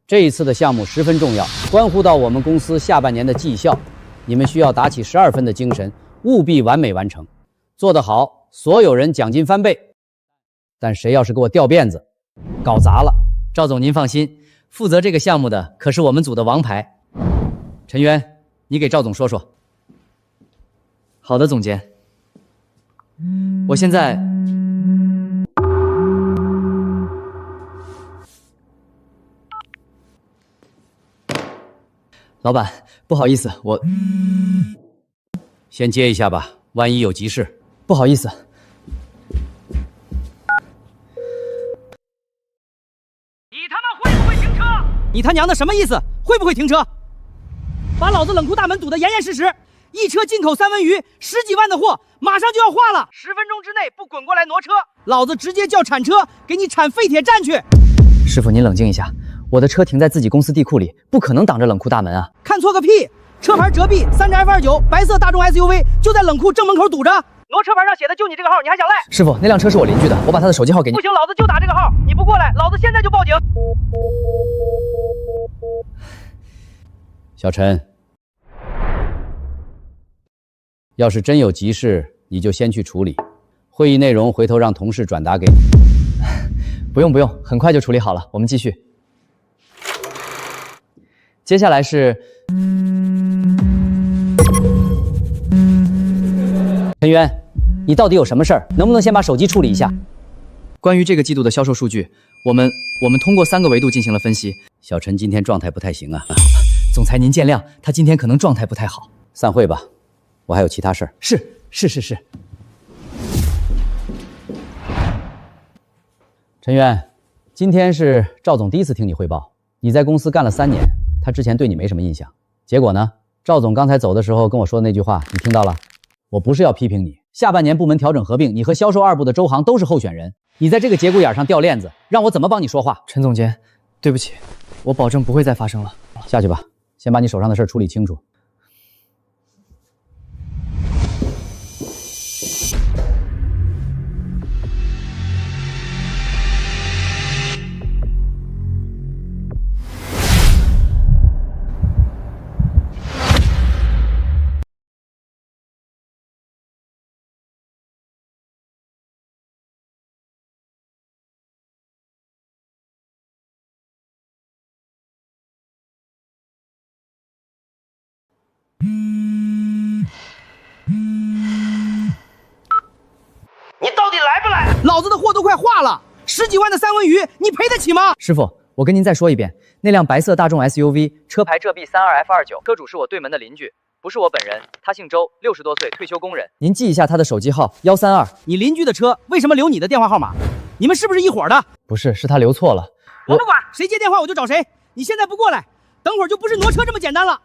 这一次的项目十分重要，关乎到我们公司下半年的绩效，你们需要打起12分的精神，务必完美完成。做得好，所有人奖金翻倍。但谁要是给我掉辫子，搞砸了，赵总您放心，负责这个项目的可是我们组的王牌。陈渊，你给赵总说说。好的，总监。我现在。老板，不好意思，我先接一下吧，万一有急事。不好意思。你他妈会不会停车？你他娘的什么意思？会不会停车？把老子冷库大门堵得严严实实，一车进口三文鱼，10几万的货，马上就要化了。10分钟之内不滚过来挪车，老子直接叫铲车给你铲废铁站去。师傅，您冷静一下。我的车停在自己公司地库里，不可能挡着冷库大门啊！看错个屁！车牌折臂，3着 F29，白色大众 SUV， 就在冷库正门口堵着。挪车牌上写的就你这个号，你还想赖？师傅，那辆车是我邻居的，我把他的手机号给你。不行，老子就打这个号，你不过来，老子现在就报警。小陈，要是真有急事，你就先去处理，会议内容回头让同事转达给你。不用，很快就处理好了，我们继续。接下来是陈渊，你到底有什么事儿？能不能先把手机处理一下？关于这个季度的销售数据，我们通过3个维度进行了分析。小陈今天状态不太行啊，总裁您见谅，他今天可能状态不太好。散会吧，我还有其他事儿。是。陈渊，今天是赵总第一次听你汇报，你在公司干了3年。他之前对你没什么印象，结果呢？赵总刚才走的时候跟我说的那句话，你听到了？我不是要批评你，下半年部门调整合并，你和销售2部的周航都是候选人，你在这个节骨眼上掉链子，让我怎么帮你说话？陈总监，对不起，我保证不会再发生了。下去吧，先把你手上的事处理清楚。你到底来不来？老子的货都快化了，10几万的三文鱼，你赔得起吗？师傅，我跟您再说一遍，那辆白色大众 SUV， 车牌浙 B32F29， 车主是我对门的邻居，不是我本人，他姓周，60多岁，退休工人。您记一下他的手机号132。你邻居的车为什么留你的电话号码？你们是不是一伙的？不是，是他留错了。我不管，谁接电话我就找谁。你现在不过来，等会儿就不是挪车这么简单了。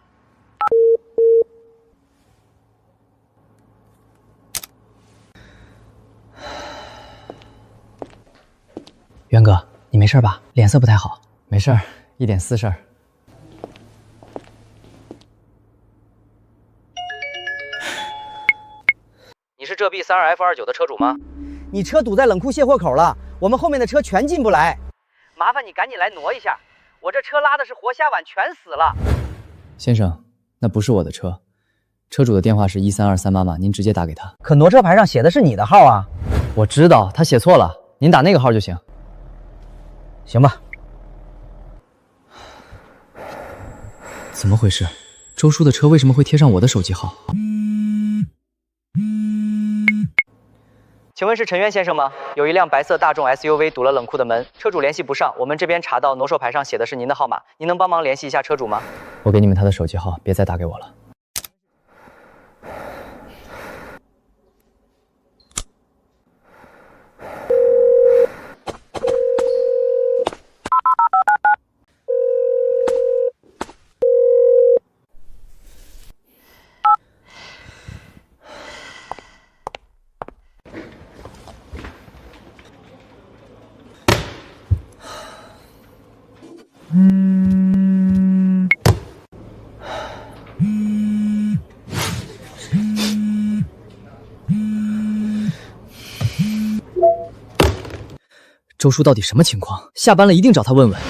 袁哥，你没事吧？脸色不太好。没事儿，一点私事儿。你是浙 B32F29 的车主吗？你车堵在冷库卸货口了，我们后面的车全进不来。麻烦你赶紧来挪一下，我这车拉的是活虾碗，全死了。先生，那不是我的车，车主的电话是1323妈妈，您直接打给他。可挪车牌上写的是你的号啊。我知道，他写错了，您打那个号就行。行吧。怎么回事？周叔的车为什么会贴上我的手机号？请问是陈渊先生吗？有一辆白色大众 SUV 堵了冷库的门，车主联系不上，我们这边查到挪售牌上写的是您的号码，您能帮忙联系一下车主吗？我给你们他的手机号，别再打给我了。周叔到底什么情况？下班了一定找他问问。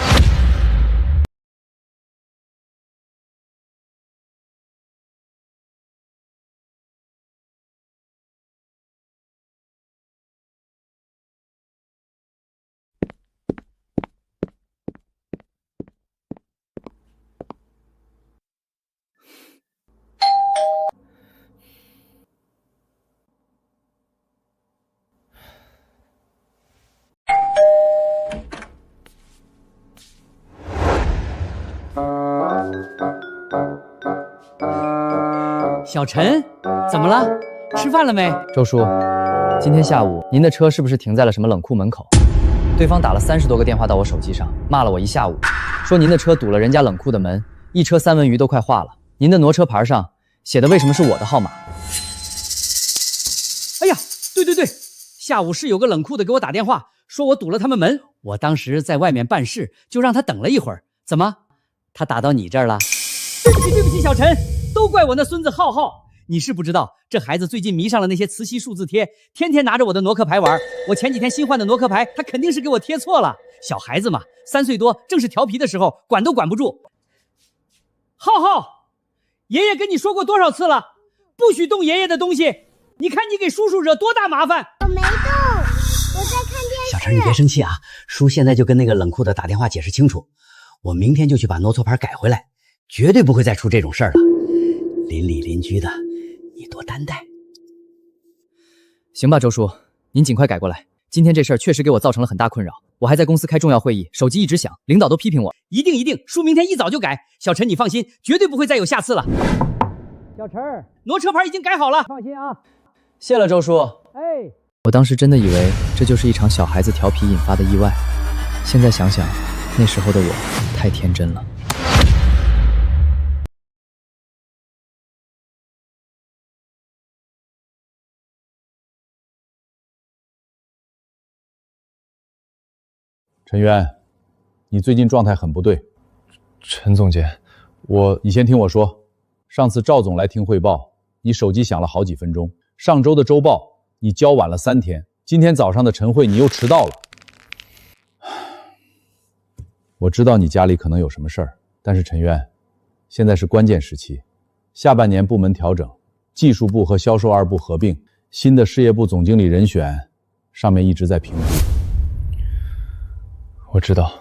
小陈，怎么了？吃饭了没？周叔，今天下午您的车是不是停在了什么冷库门口？对方打了30多个电话到我手机上，骂了我一下午，说您的车堵了人家冷库的门，一车三文鱼都快化了。您的挪车牌上写的为什么是我的号码？哎呀，对，下午是有个冷库的给我打电话，说我堵了他们门，我当时在外面办事，就让他等了一会儿。怎么，他打到你这儿了？对不起，小陈，都怪我那孙子浩浩。你是不知道，这孩子最近迷上了那些磁吸数字贴，天天拿着我的挪克牌玩。我前几天新换的挪克牌，他肯定是给我贴错了。小孩子嘛，3岁多，正是调皮的时候，管都管不住。浩浩，爷爷跟你说过多少次了，不许动爷爷的东西。你看你给叔叔惹多大麻烦。我没动，我在看电视。小陈，你别生气啊，叔现在就跟那个冷库的打电话解释清楚，我明天就去把挪错牌改回来，绝对不会再出这种事儿了。邻里邻居的，你多担待。行吧，周叔，您尽快改过来。今天这事儿确实给我造成了很大困扰，我还在公司开重要会议，手机一直响，领导都批评我。一定，叔明天一早就改。小陈，你放心，绝对不会再有下次了。小陈，挪车牌已经改好了，放心啊。谢了，周叔。哎，我当时真的以为这就是一场小孩子调皮引发的意外，现在想想，那时候的我太天真了。陈渊，你最近状态很不对。陈总监，你先听我说。上次赵总来听汇报，你手机响了好几分钟。上周的周报你交晚了3天，今天早上的晨会你又迟到了。我知道你家里可能有什么事儿，但是陈渊，现在是关键时期，下半年部门调整，技术部和销售2部合并，新的事业部总经理人选，上面一直在评估。我知道。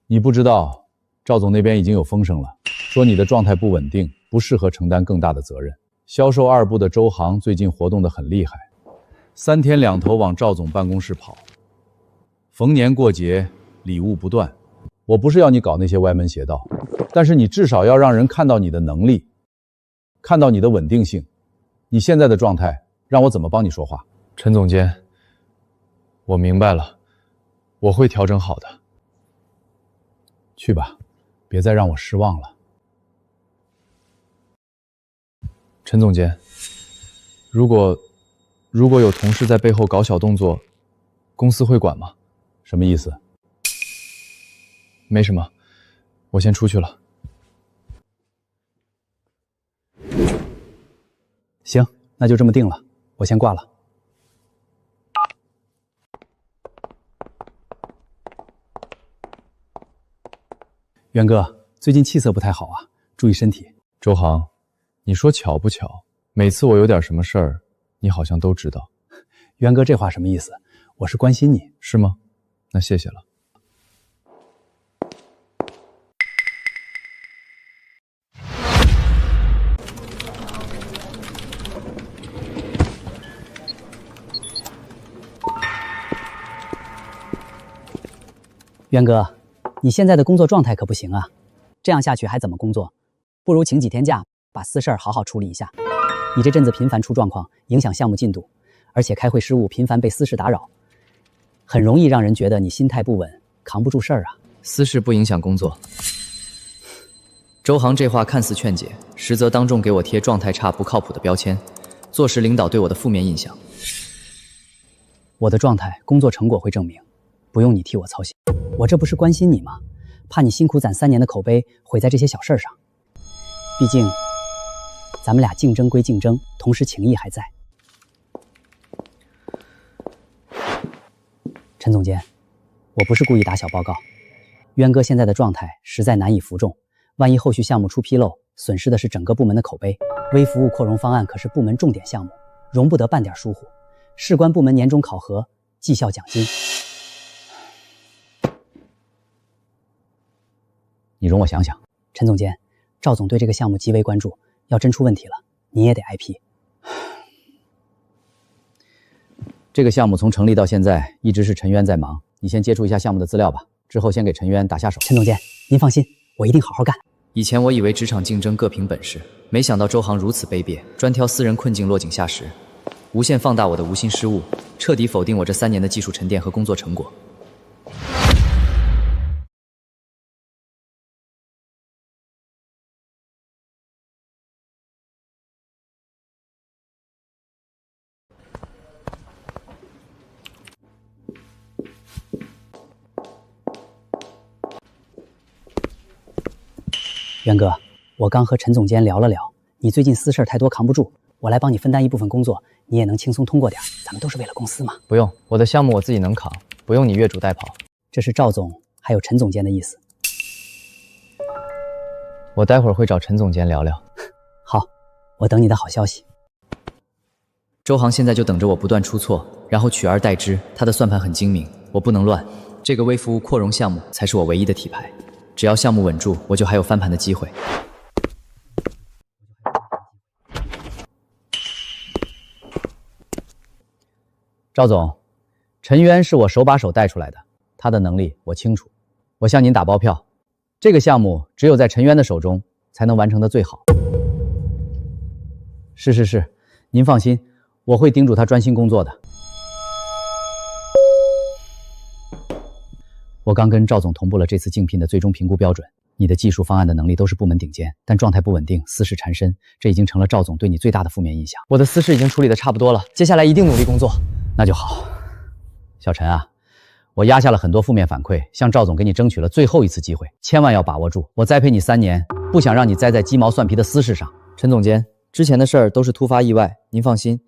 你不知道，赵总那边已经有风声了，说你的状态不稳定，不适合承担更大的责任。销售2部的周航最近活动得很厉害，3天2头往赵总办公室跑，逢年过节礼物不断。我不是要你搞那些歪门邪道，但是你至少要让人看到你的能力，看到你的稳定性。你现在的状态让我怎么帮你说话？陈总监，我明白了，我会调整好的。去吧，别再让我失望了。陈总监，如果有同事在背后搞小动作，公司会管吗？什么意思？没什么，我先出去了。行，那就这么定了，我先挂了。袁哥，最近气色不太好啊，注意身体。周航，你说巧不巧，每次我有点什么事儿，你好像都知道。袁哥，这话什么意思？我是关心你。是吗？那谢谢了。袁哥，你现在的工作状态可不行啊，这样下去还怎么工作？不如请几天假，把私事儿好好处理一下。你这阵子频繁出状况，影响项目进度，而且开会失误频繁被私事打扰，很容易让人觉得你心态不稳，扛不住事儿啊。私事不影响工作。周航这话看似劝解，实则当众给我贴状态差不靠谱的标签，坐实领导对我的负面印象。我的状态、工作成果会证明，不用你替我操心。我这不是关心你吗？怕你辛苦攒3年的口碑毁在这些小事上。毕竟，咱们俩竞争归竞争，同时情谊还在。陈总监，我不是故意打小报告，渊哥现在的状态实在难以服众，万一后续项目出纰漏，损失的是整个部门的口碑。微服务扩容方案可是部门重点项目，容不得半点疏忽。事关部门年终考核、绩效奖金。你容我想想，陈总监，赵总对这个项目极为关注，要真出问题了，你也得挨批。这个项目从成立到现在，一直是陈渊在忙，你先接触一下项目的资料吧，之后先给陈渊打下手。陈总监，您放心，我一定好好干。以前我以为职场竞争各凭本事，没想到周航如此卑鄙，专挑私人困境落井下石，无限放大我的无心失误，彻底否定我这3年的技术沉淀和工作成果。袁哥，我刚和陈总监聊了聊，你最近私事太多扛不住，我来帮你分担一部分工作，你也能轻松通过点，咱们都是为了公司嘛。不用，我的项目我自己能扛，不用你越俎代庖。这是赵总还有陈总监的意思。我待会儿会找陈总监聊聊。好，我等你的好消息。周航现在就等着我不断出错，然后取而代之。他的算盘很精明，我不能乱。这个微服务扩容项目才是我唯一的底牌。只要项目稳住，我就还有翻盘的机会。赵总，陈渊是我手把手带出来的，他的能力我清楚。我向您打包票，这个项目只有在陈渊的手中才能完成的最好。是，您放心，我会叮嘱他专心工作的。我刚跟赵总同步了这次竞聘的最终评估标准，你的技术方案的能力都是部门顶尖，但状态不稳定，私事缠身，这已经成了赵总对你最大的负面印象。我的私事已经处理的差不多了，接下来一定努力工作。那就好。小陈啊，我压下了很多负面反馈，向赵总给你争取了最后一次机会，千万要把握住。我栽培你3年，不想让你栽在鸡毛蒜皮的私事上。陈总监，之前的事儿都是突发意外，您放心，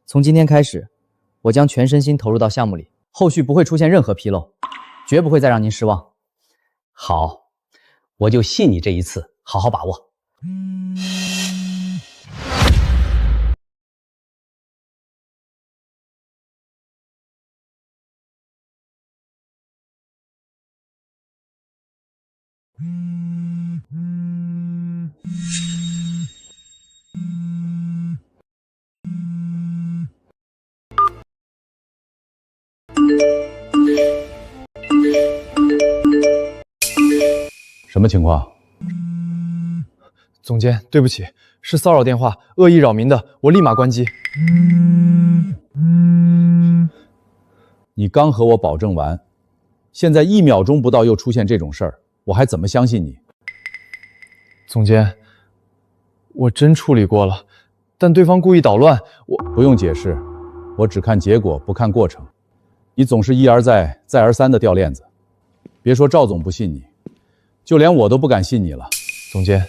从今天开始，我将全身心投入到项目里，后续不会出现任何纰漏，绝不会再让您失望。好，我就信你这一次，好好把握。什么情况？总监，对不起，是骚扰电话，恶意扰民的，我立马关机。你刚和我保证完，现在1秒钟不到又出现这种事儿，我还怎么相信你？总监，我真处理过了，但对方故意捣乱，我不用解释，我只看结果，不看过程。你总是一而再、再而三的掉链子，别说赵总不信你，就连我都不敢信你了。总监，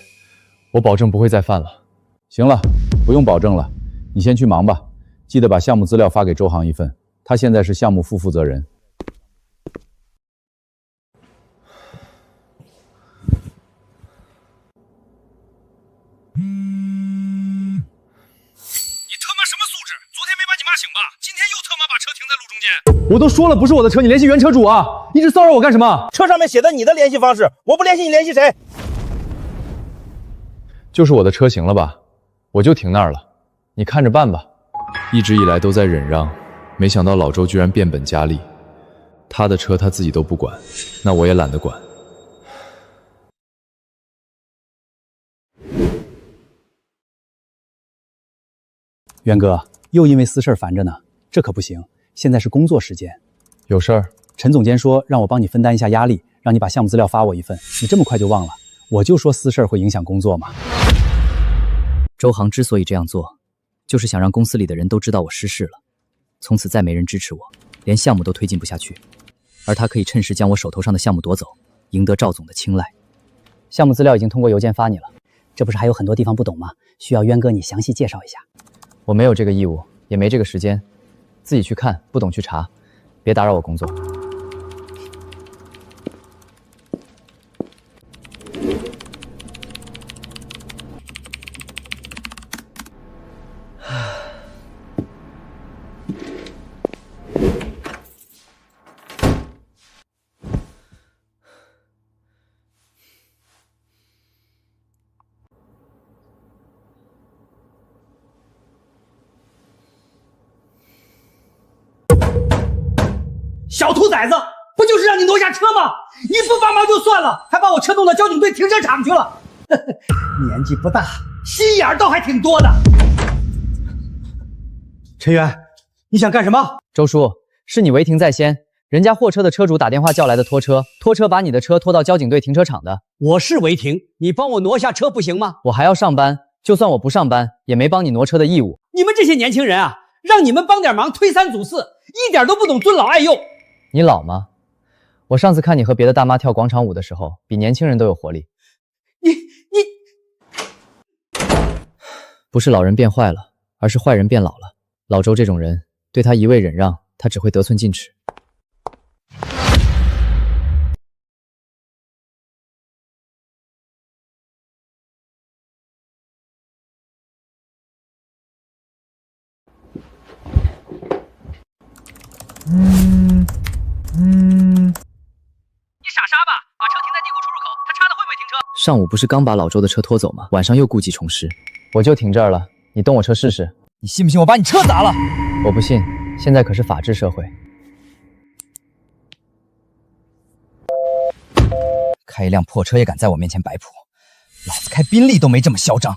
我保证不会再犯了。行了，不用保证了，你先去忙吧，记得把项目资料发给周航一份，他现在是项目副负责人。我都说了不是我的车，你联系原车主啊！一直骚扰我干什么？车上面写的你的联系方式，我不联系你联系谁？就是我的车型了吧？我就停那儿了，你看着办吧。一直以来都在忍让，没想到老周居然变本加厉。他的车他自己都不管，那我也懒得管。袁哥，又因为私事烦着呢，这可不行。现在是工作时间，有事儿？陈总监说让我帮你分担一下压力，让你把项目资料发我一份。你这么快就忘了？我就说私事会影响工作嘛。周航之所以这样做，就是想让公司里的人都知道我失势了，从此再没人支持我，连项目都推进不下去，而他可以趁势将我手头上的项目夺走，赢得赵总的青睐。项目资料已经通过邮件发你了，这不是还有很多地方不懂吗？需要渊哥你详细介绍一下。我没有这个义务，也没这个时间。自己去看，不懂去查，别打扰我工作。小兔崽子，不就是让你挪下车吗？你不帮忙就算了，还把我车弄到交警队停车场去了。年纪不大，心眼儿倒还挺多的。陈源，你想干什么？周叔，是你违停在先，人家货车的车主打电话叫来的拖车，拖车把你的车拖到交警队停车场的。我是违停，你帮我挪下车不行吗？我还要上班，就算我不上班，也没帮你挪车的义务。你们这些年轻人啊，让你们帮点忙，推三阻四，一点都不懂尊老爱幼。你老吗？我上次看你和别的大妈跳广场舞的时候，比年轻人都有活力。你不是老人变坏了，而是坏人变老了。老周这种人，对他一味忍让，他只会得寸进尺。你傻傻吧，把车停在地库出入口，他插的会不会停车？上午不是刚把老周的车拖走吗？晚上又故技重施。我就停这儿了，你动我车试试。你信不信我把你车砸了？我不信，现在可是法治社会。开一辆破车也敢在我面前摆谱，老子开宾利都没这么嚣张。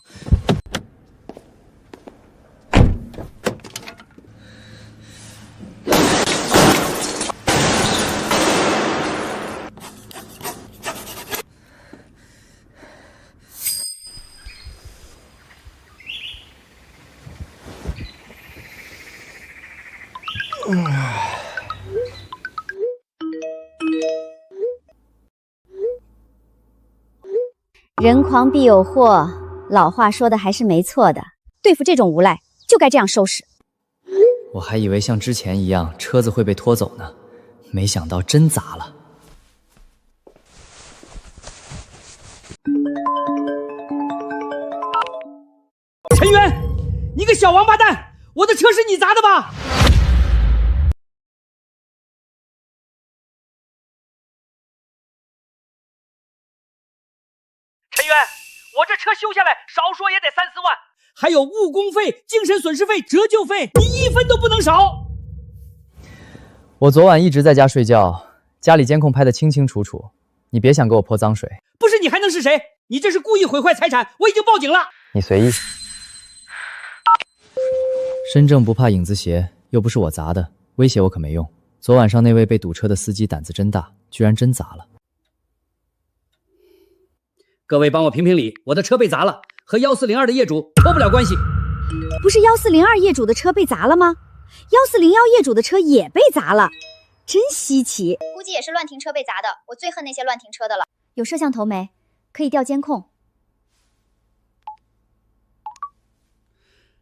人狂必有祸，老话说的还是没错的。对付这种无赖，就该这样收拾。我还以为像之前一样车子会被拖走呢，没想到真砸了。陈源，你个小王八蛋，我的车是你砸的吧？陈源，我这车修下来少说也得3、4万，还有误工费、精神损失费、折旧费，你1分都不能少。我昨晚一直在家睡觉，家里监控拍得清清楚楚，你别想给我泼脏水。不是你还能是谁？你这是故意毁坏财产，我已经报警了。你随意。身正不怕影子斜，又不是我砸的，威胁我可没用。昨晚上那位被堵车的司机胆子真大，居然真砸了。各位帮我评评理，我的车被砸了，和1402的业主脱不了关系。不是1402业主的车被砸了吗？1401业主的车也被砸了，真稀奇。估计也是乱停车被砸的。我最恨那些乱停车的了。有摄像头没？可以调监控。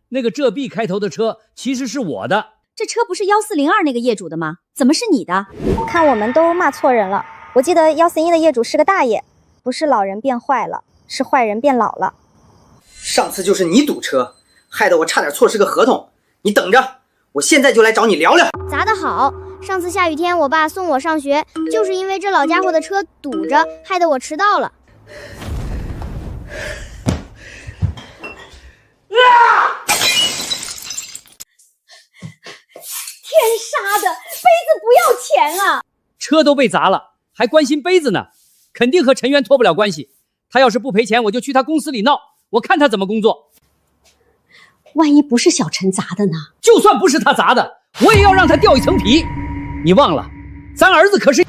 那个浙 B 开头的车其实是我的。这车不是1402那个业主的吗？怎么是你的？看我们都骂错人了。我记得141的业主是个大爷，不是老人变坏了，是坏人变老了。上次就是你堵车，害得我差点错失个合同。你等着，我现在就来找你聊聊。砸得好！上次下雨天，我爸送我上学，就是因为这老家伙的车堵着，害得我迟到了。天杀的，杯子不要钱啊！车都被砸了，还关心杯子呢，肯定和陈源脱不了关系。他要是不赔钱，我就去他公司里闹，我看他怎么工作。万一不是小陈砸的呢？就算不是他砸的，我也要让他掉一层皮。你忘了，咱儿子可是……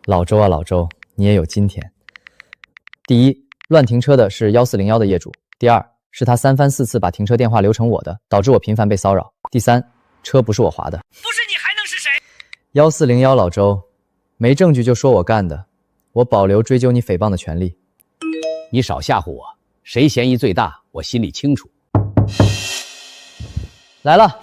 老周啊老周，你也有今天。第一，乱停车的是1401的业主；第二，是他3番4次把停车电话留成我的，导致我频繁被骚扰；第三，车不是我划的。不是你还能是谁？1401老周，没证据就说我干的，我保留追究你诽谤的权利。你少吓唬我，谁嫌疑最大，我心里清楚。来了，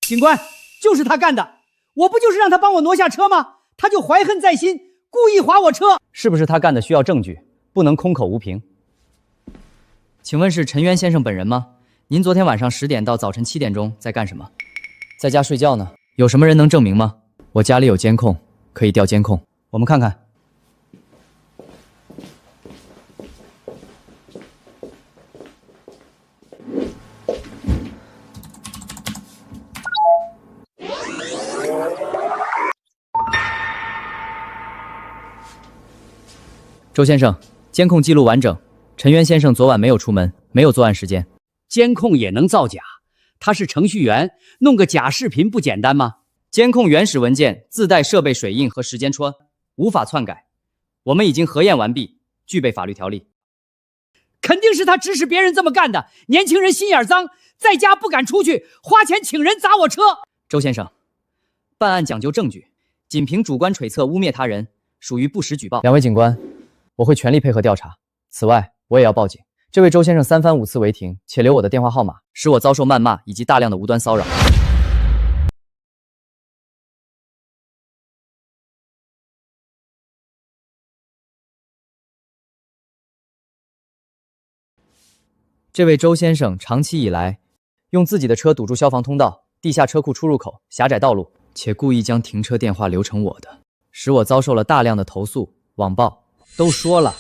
警官，就是他干的。我不就是让他帮我挪下车吗？他就怀恨在心，故意划我车。是不是他干的需要证据，不能空口无凭。请问是陈渊先生本人吗？您昨天晚上10点到早晨7点钟在干什么？在家睡觉呢。有什么人能证明吗？我家里有监控，可以调监控。我们看看。周先生，监控记录完整，陈渊先生昨晚没有出门，没有作案时间。监控也能造假？他是程序员，弄个假视频不简单吗？监控原始文件自带设备水印和时间戳，无法篡改。我们已经核验完毕，具备法律条例。肯定是他指使别人这么干的。年轻人心眼脏，在家不敢出去，花钱请人砸我车。周先生，办案讲究证据，仅凭主观揣测污蔑他人，属于不实举报。两位警官，我会全力配合调查。此外，我也要报警。这位周先生3番5次违停，且留我的电话号码，使我遭受谩骂以及大量的无端骚扰。这位周先生长期以来用自己的车堵住消防通道、地下车库出入口、狭窄道路，且故意将停车电话留成我的，使我遭受了大量的投诉、网暴。都说了，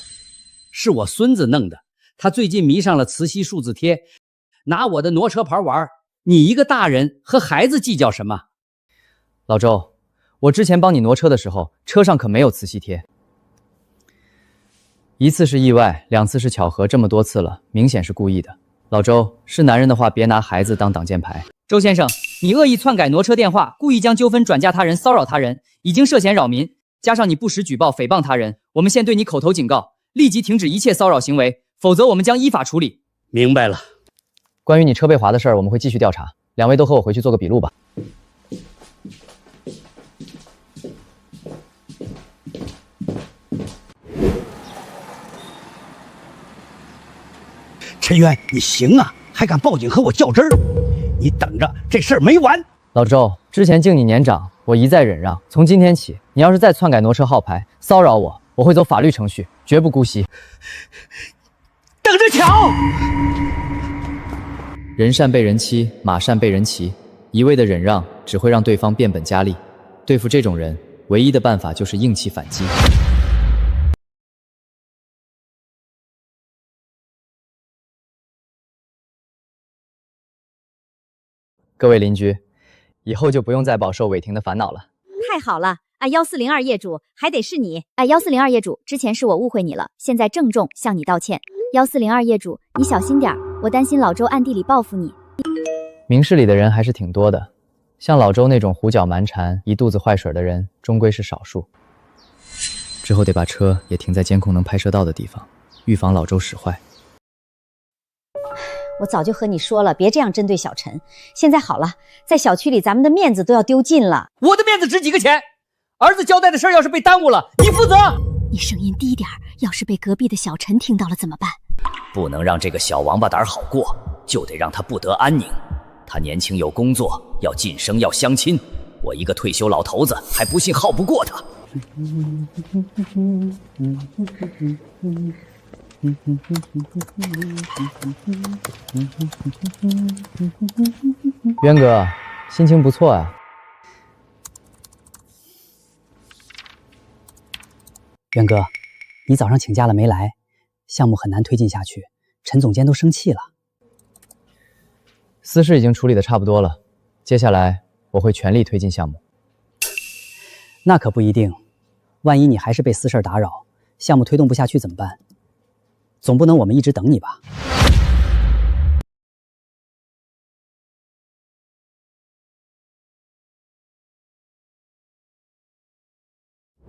是我孙子弄的。他最近迷上了磁吸数字贴，拿我的挪车牌玩。你一个大人和孩子计较什么？老周，我之前帮你挪车的时候，车上可没有磁吸贴。1次是意外，2次是巧合，这么多次了，明显是故意的。老周，是男人的话，别拿孩子当挡箭牌。周先生，你恶意篡改挪车电话，故意将纠纷转嫁他人，骚扰他人，已经涉嫌扰民，加上你不实举报、诽谤他人，我们现对你口头警告，立即停止一切骚扰行为，否则我们将依法处理。明白了。关于你车被划的事儿，我们会继续调查。两位都和我回去做个笔录吧。陈渊，你行啊，还敢报警和我较真儿？你等着，这事儿没完！老周，之前敬你年长，我一再忍让。从今天起，你要是再篡改挪车号牌，骚扰我，我会走法律程序，绝不姑息。等着瞧！人善被人欺，马善被人骑。一味的忍让只会让对方变本加厉。对付这种人，唯一的办法就是硬气反击。各位邻居，以后就不用再饱受违停的烦恼了。太好了啊！1402业主，还得是你啊！1402业主，之前是我误会你了，现在郑重向你道歉。1402业主，你小心点儿，我担心老周暗地里报复你。明事理的人还是挺多的，像老周那种胡搅蛮缠、一肚子坏水的人，终归是少数。之后得把车也停在监控能拍摄到的地方，预防老周使坏。我早就和你说了，别这样针对小陈。现在好了，在小区里咱们的面子都要丢尽了。我的面子值几个钱？儿子交代的事儿要是被耽误了，你负责。你声音低点儿，要是被隔壁的小陈听到了怎么办？不能让这个小王八蛋好过，就得让他不得安宁。他年轻有工作，要晋升，要相亲。我一个退休老头子还不信耗不过他。渊哥，心情不错啊。渊哥，你早上请假了没来，项目很难推进下去，陈总监都生气了。私事已经处理的差不多了，接下来我会全力推进项目。那可不一定，万一你还是被私事打扰，项目推动不下去怎么办？总不能我们一直等你吧？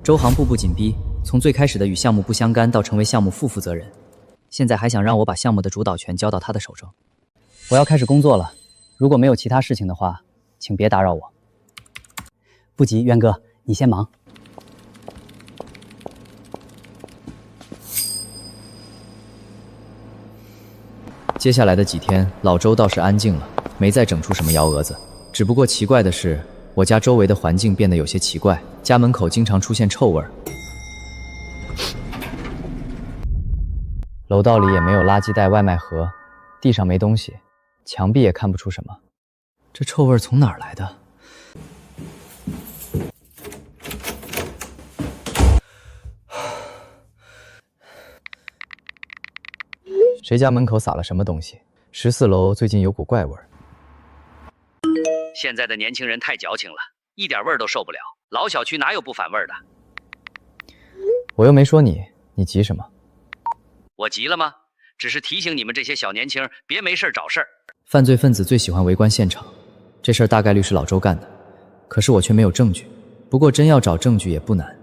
周航步步紧逼，从最开始的与项目不相干到成为项目副负责人，现在还想让我把项目的主导权交到他的手中。我要开始工作了，如果没有其他事情的话，请别打扰我。不急，渊哥，你先忙。接下来的几天，老周倒是安静了，没再整出什么幺蛾子。只不过奇怪的是，我家周围的环境变得有些奇怪，家门口经常出现臭味儿，楼道里也没有垃圾袋、外卖盒，地上没东西，墙壁也看不出什么。这臭味从哪儿来的？谁家门口撒了什么东西？14楼最近有股怪味儿。现在的年轻人太矫情了，一点味儿都受不了。老小区哪有不反味儿的？我又没说你，你急什么？我急了吗？只是提醒你们这些小年轻别没事找事儿。犯罪分子最喜欢围观现场，这事儿大概率是老周干的，可是我却没有证据。不过真要找证据也不难，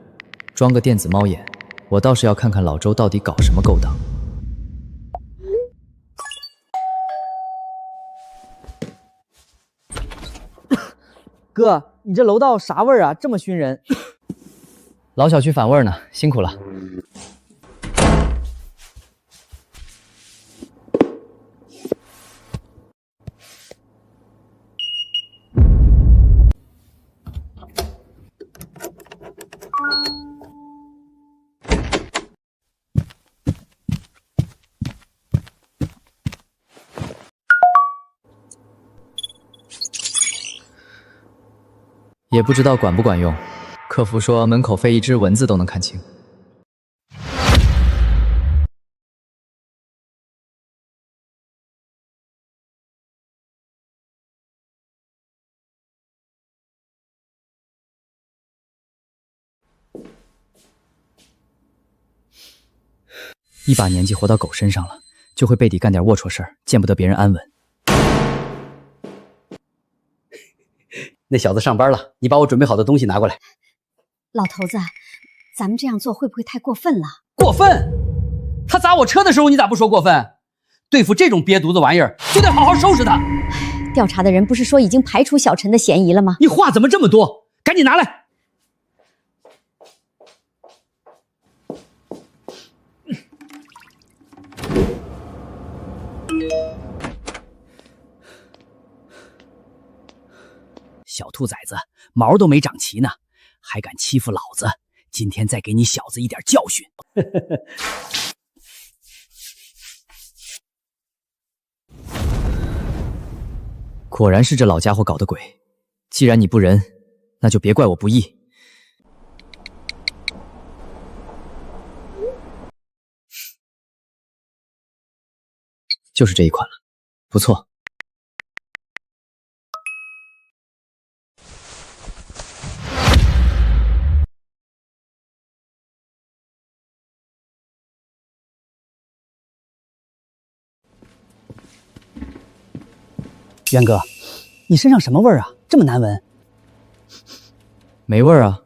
装个电子猫眼，我倒是要看看老周到底搞什么勾当。哥，你这楼道啥味儿啊？这么熏人。老小区反味呢，辛苦了。也不知道管不管用，客服说门口飞一只蚊子都能看清。一把年纪活到狗身上了，就会背地干点龌龊事儿，见不得别人安稳。那小子上班了，你把我准备好的东西拿过来。老头子，咱们这样做会不会太过分了？过分？他砸我车的时候，你咋不说过分？对付这种瘪犊子玩意儿，就得好好收拾他。调查的人不是说已经排除小陈的嫌疑了吗？你话怎么这么多？赶紧拿来！小兔崽子，毛都没长齐呢，还敢欺负老子！今天再给你小子一点教训。果然是这老家伙搞的鬼。既然你不仁，那就别怪我不义。就是这一款了，不错。渊哥，你身上什么味儿啊？这么难闻？没味儿啊？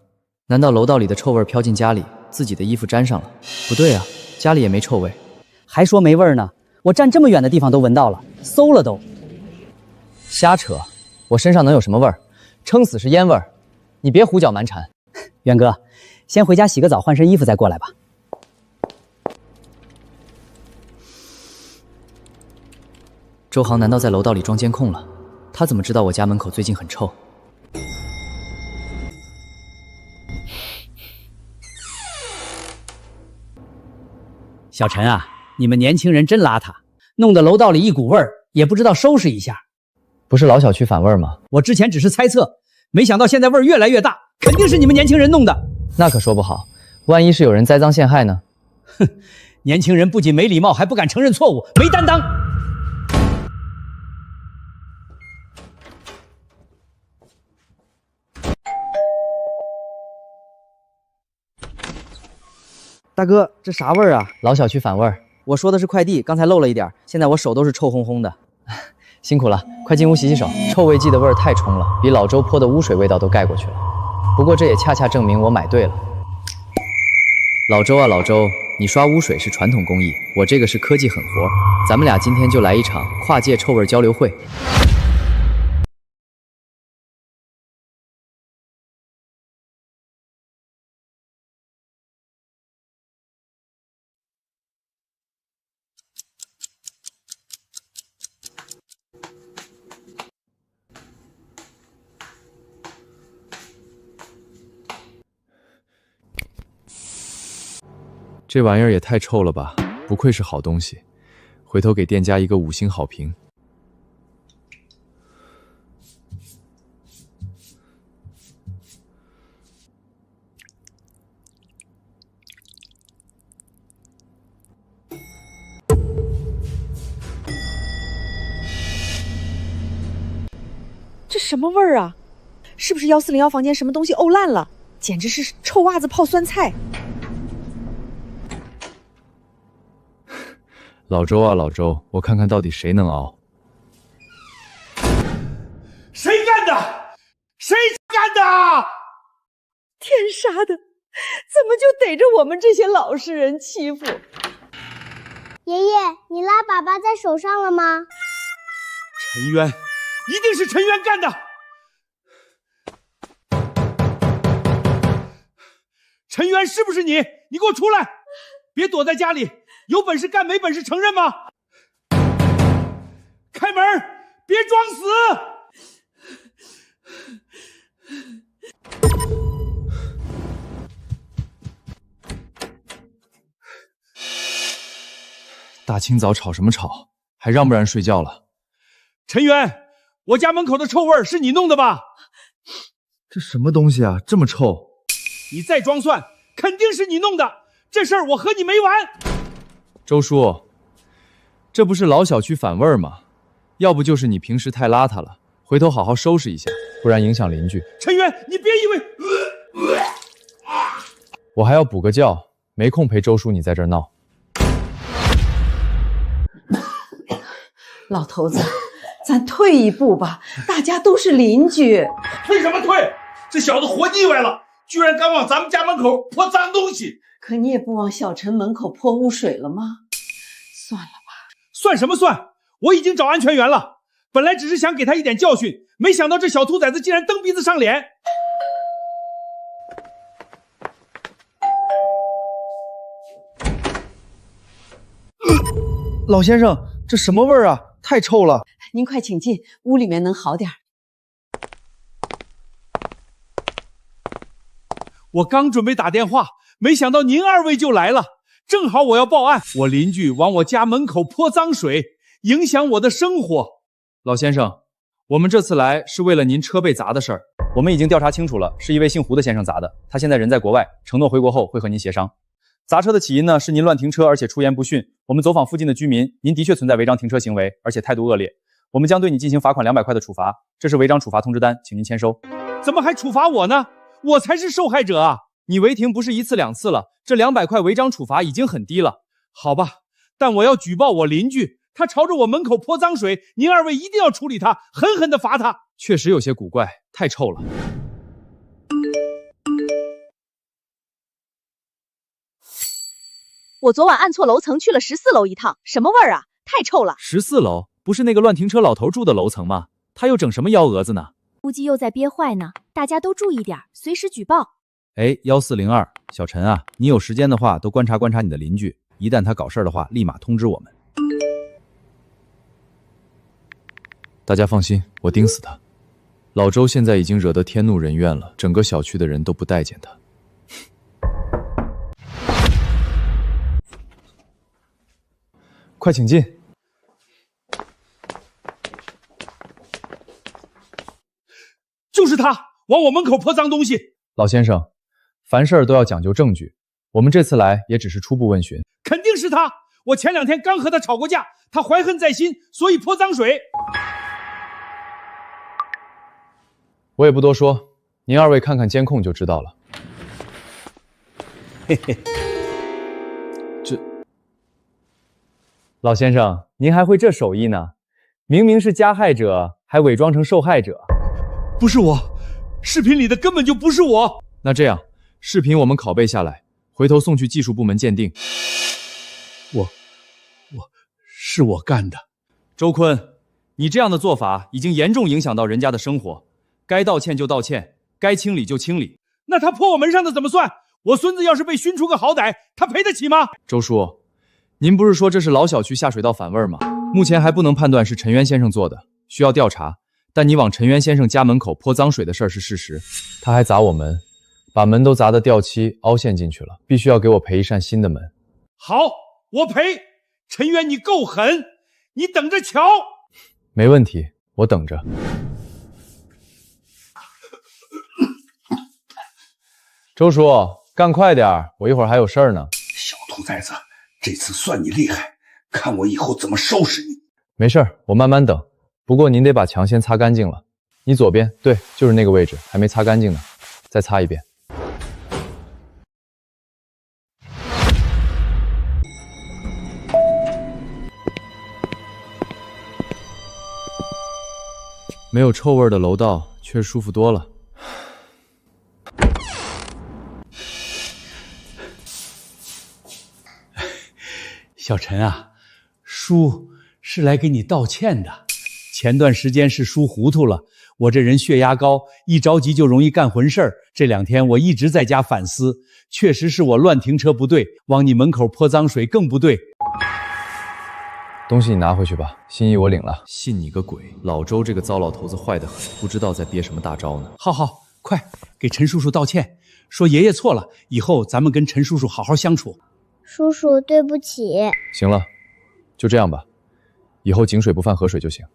难道楼道里的臭味飘进家里，自己的衣服沾上了？不对啊，家里也没臭味。还说没味儿呢？我站这么远的地方都闻到了，馊了都。瞎扯！我身上能有什么味儿？撑死是烟味儿。你别胡搅蛮缠。渊哥，先回家洗个澡，换身衣服再过来吧。周航难道在楼道里装监控了？他怎么知道我家门口最近很臭？小陈啊，你们年轻人真邋遢，弄得楼道里一股味儿，也不知道收拾一下。不是老小区反味吗？我之前只是猜测，没想到现在味儿越来越大，肯定是你们年轻人弄的。那可说不好，万一是有人栽赃陷害呢？哼，年轻人不仅没礼貌，还不敢承认错误，没担当。大哥，这啥味儿啊？老小区反味儿。我说的是快递，刚才漏了一点，现在我手都是臭烘烘的。辛苦了，快进屋洗洗手。臭味剂的味儿太冲了，比老周泼的污水味道都盖过去了。不过这也恰恰证明我买对了。老周啊老周，你刷污水是传统工艺，我这个是科技狠活，咱们俩今天就来一场跨界臭味交流会。这玩意儿也太臭了吧！不愧是好东西，回头给店家一个5星好评。这什么味儿啊？是不是1401房间什么东西沤烂了？简直是臭袜子泡酸菜！老周啊，老周，我看看到底谁能熬。谁干的？谁干的？天杀的，怎么就逮着我们这些老实人欺负？爷爷，你拉粑粑在手上了吗？陈渊，一定是陈渊干的。陈渊，是不是你？你给我出来！别躲在家里，有本事干，没本事承认吗？开门，别装死！大清早吵什么吵？还让不让人睡觉了？陈渊，我家门口的臭味是你弄的吧？这什么东西啊，这么臭！你再装蒜，肯定是你弄的。这事儿我和你没完。周叔，这不是老小区反味吗？要不就是你平时太邋遢了，回头好好收拾一下，不然影响邻居。陈渊，你别以为……我还要补个觉，没空陪周叔你在这儿闹。老头子，咱退一步吧，大家都是邻居。退什么退？这小子活腻歪了，居然敢往咱们家门口泼脏东西。可你也不往小陈门口泼污水了吗？算了吧。算什么算？我已经找安全员了，本来只是想给他一点教训，没想到这小兔崽子竟然蹬鼻子上脸。老先生，这什么味儿啊？太臭了！您快请进，屋里面能好点。我刚准备打电话，没想到您二位就来了，正好我要报案。我邻居往我家门口泼脏水，影响我的生活。老先生，我们这次来是为了您车被砸的事儿。我们已经调查清楚了，是一位姓胡的先生砸的，他现在人在国外，承诺回国后会和您协商。砸车的起因呢，是您乱停车，而且出言不逊。我们走访附近的居民，您的确存在违章停车行为，而且态度恶劣。我们将对你进行罚款200块的处罚，这是违章处罚通知单，请您签收。怎么还处罚我呢？我才是受害者啊！你违停不是1次2次了，这200块违章处罚已经很低了。好吧，但我要举报我邻居，他朝着我门口泼脏水，您二位一定要处理他，狠狠地罚他。确实有些古怪，太臭了。我昨晚按错楼层去了14楼一趟，什么味儿啊？太臭了！14楼不是那个乱停车老头住的楼层吗？他又整什么幺蛾子呢？估计又在憋坏呢，大家都注意点，随时举报。哎，1402，小陈啊，你有时间的话都观察观察你的邻居，一旦他搞事儿的话，立马通知我们。大家放心，我盯死他。老周现在已经惹得天怒人怨了，整个小区的人都不待见他。快请进。就是他往我门口泼脏东西。老先生，凡事都要讲究证据，我们这次来也只是初步问询。肯定是他，我前2天刚和他吵过架，他怀恨在心，所以泼脏水。我也不多说，您二位看看监控就知道了。嘿嘿，老先生，您还会这手艺呢？明明是加害者，还伪装成受害者。不是我，视频里的根本就不是我。那这样，视频我们拷贝下来，回头送去技术部门鉴定。是我干的。周坤，你这样的做法已经严重影响到人家的生活，该道歉就道歉，该清理就清理。那他泼我门上的怎么算？我孙子要是被熏出个好歹，他赔得起吗？周叔，您不是说这是老小区下水道反味吗？目前还不能判断是陈渊先生做的，需要调查。但你往陈渊先生家门口泼脏水的事儿是事实，他还砸我门，把门都砸得掉漆凹陷进去了，必须要给我赔一扇新的门。好，我赔。陈渊，你够狠，你等着瞧。没问题，我等着。周叔，干快点，我一会儿还有事儿呢。小兔崽子，这次算你厉害，看我以后怎么收拾你。没事儿，我慢慢等。不过您得把墙先擦干净了。你左边，对，就是那个位置，还没擦干净呢，再擦一遍。没有臭味的楼道却舒服多了。小陈啊，叔是来给你道歉的。前段时间是叔糊涂了，我这人血压高，一着急就容易干混事儿。这2天我一直在家反思，确实是我乱停车不对，往你门口泼脏水更不对。东西你拿回去吧，心意我领了。信你个鬼！老周这个糟老头子坏得很，不知道在憋什么大招呢。好，快给陈叔叔道歉，说爷爷错了，以后咱们跟陈叔叔好好相处。叔叔，对不起。行了，就这样吧，以后井水不犯河水就行。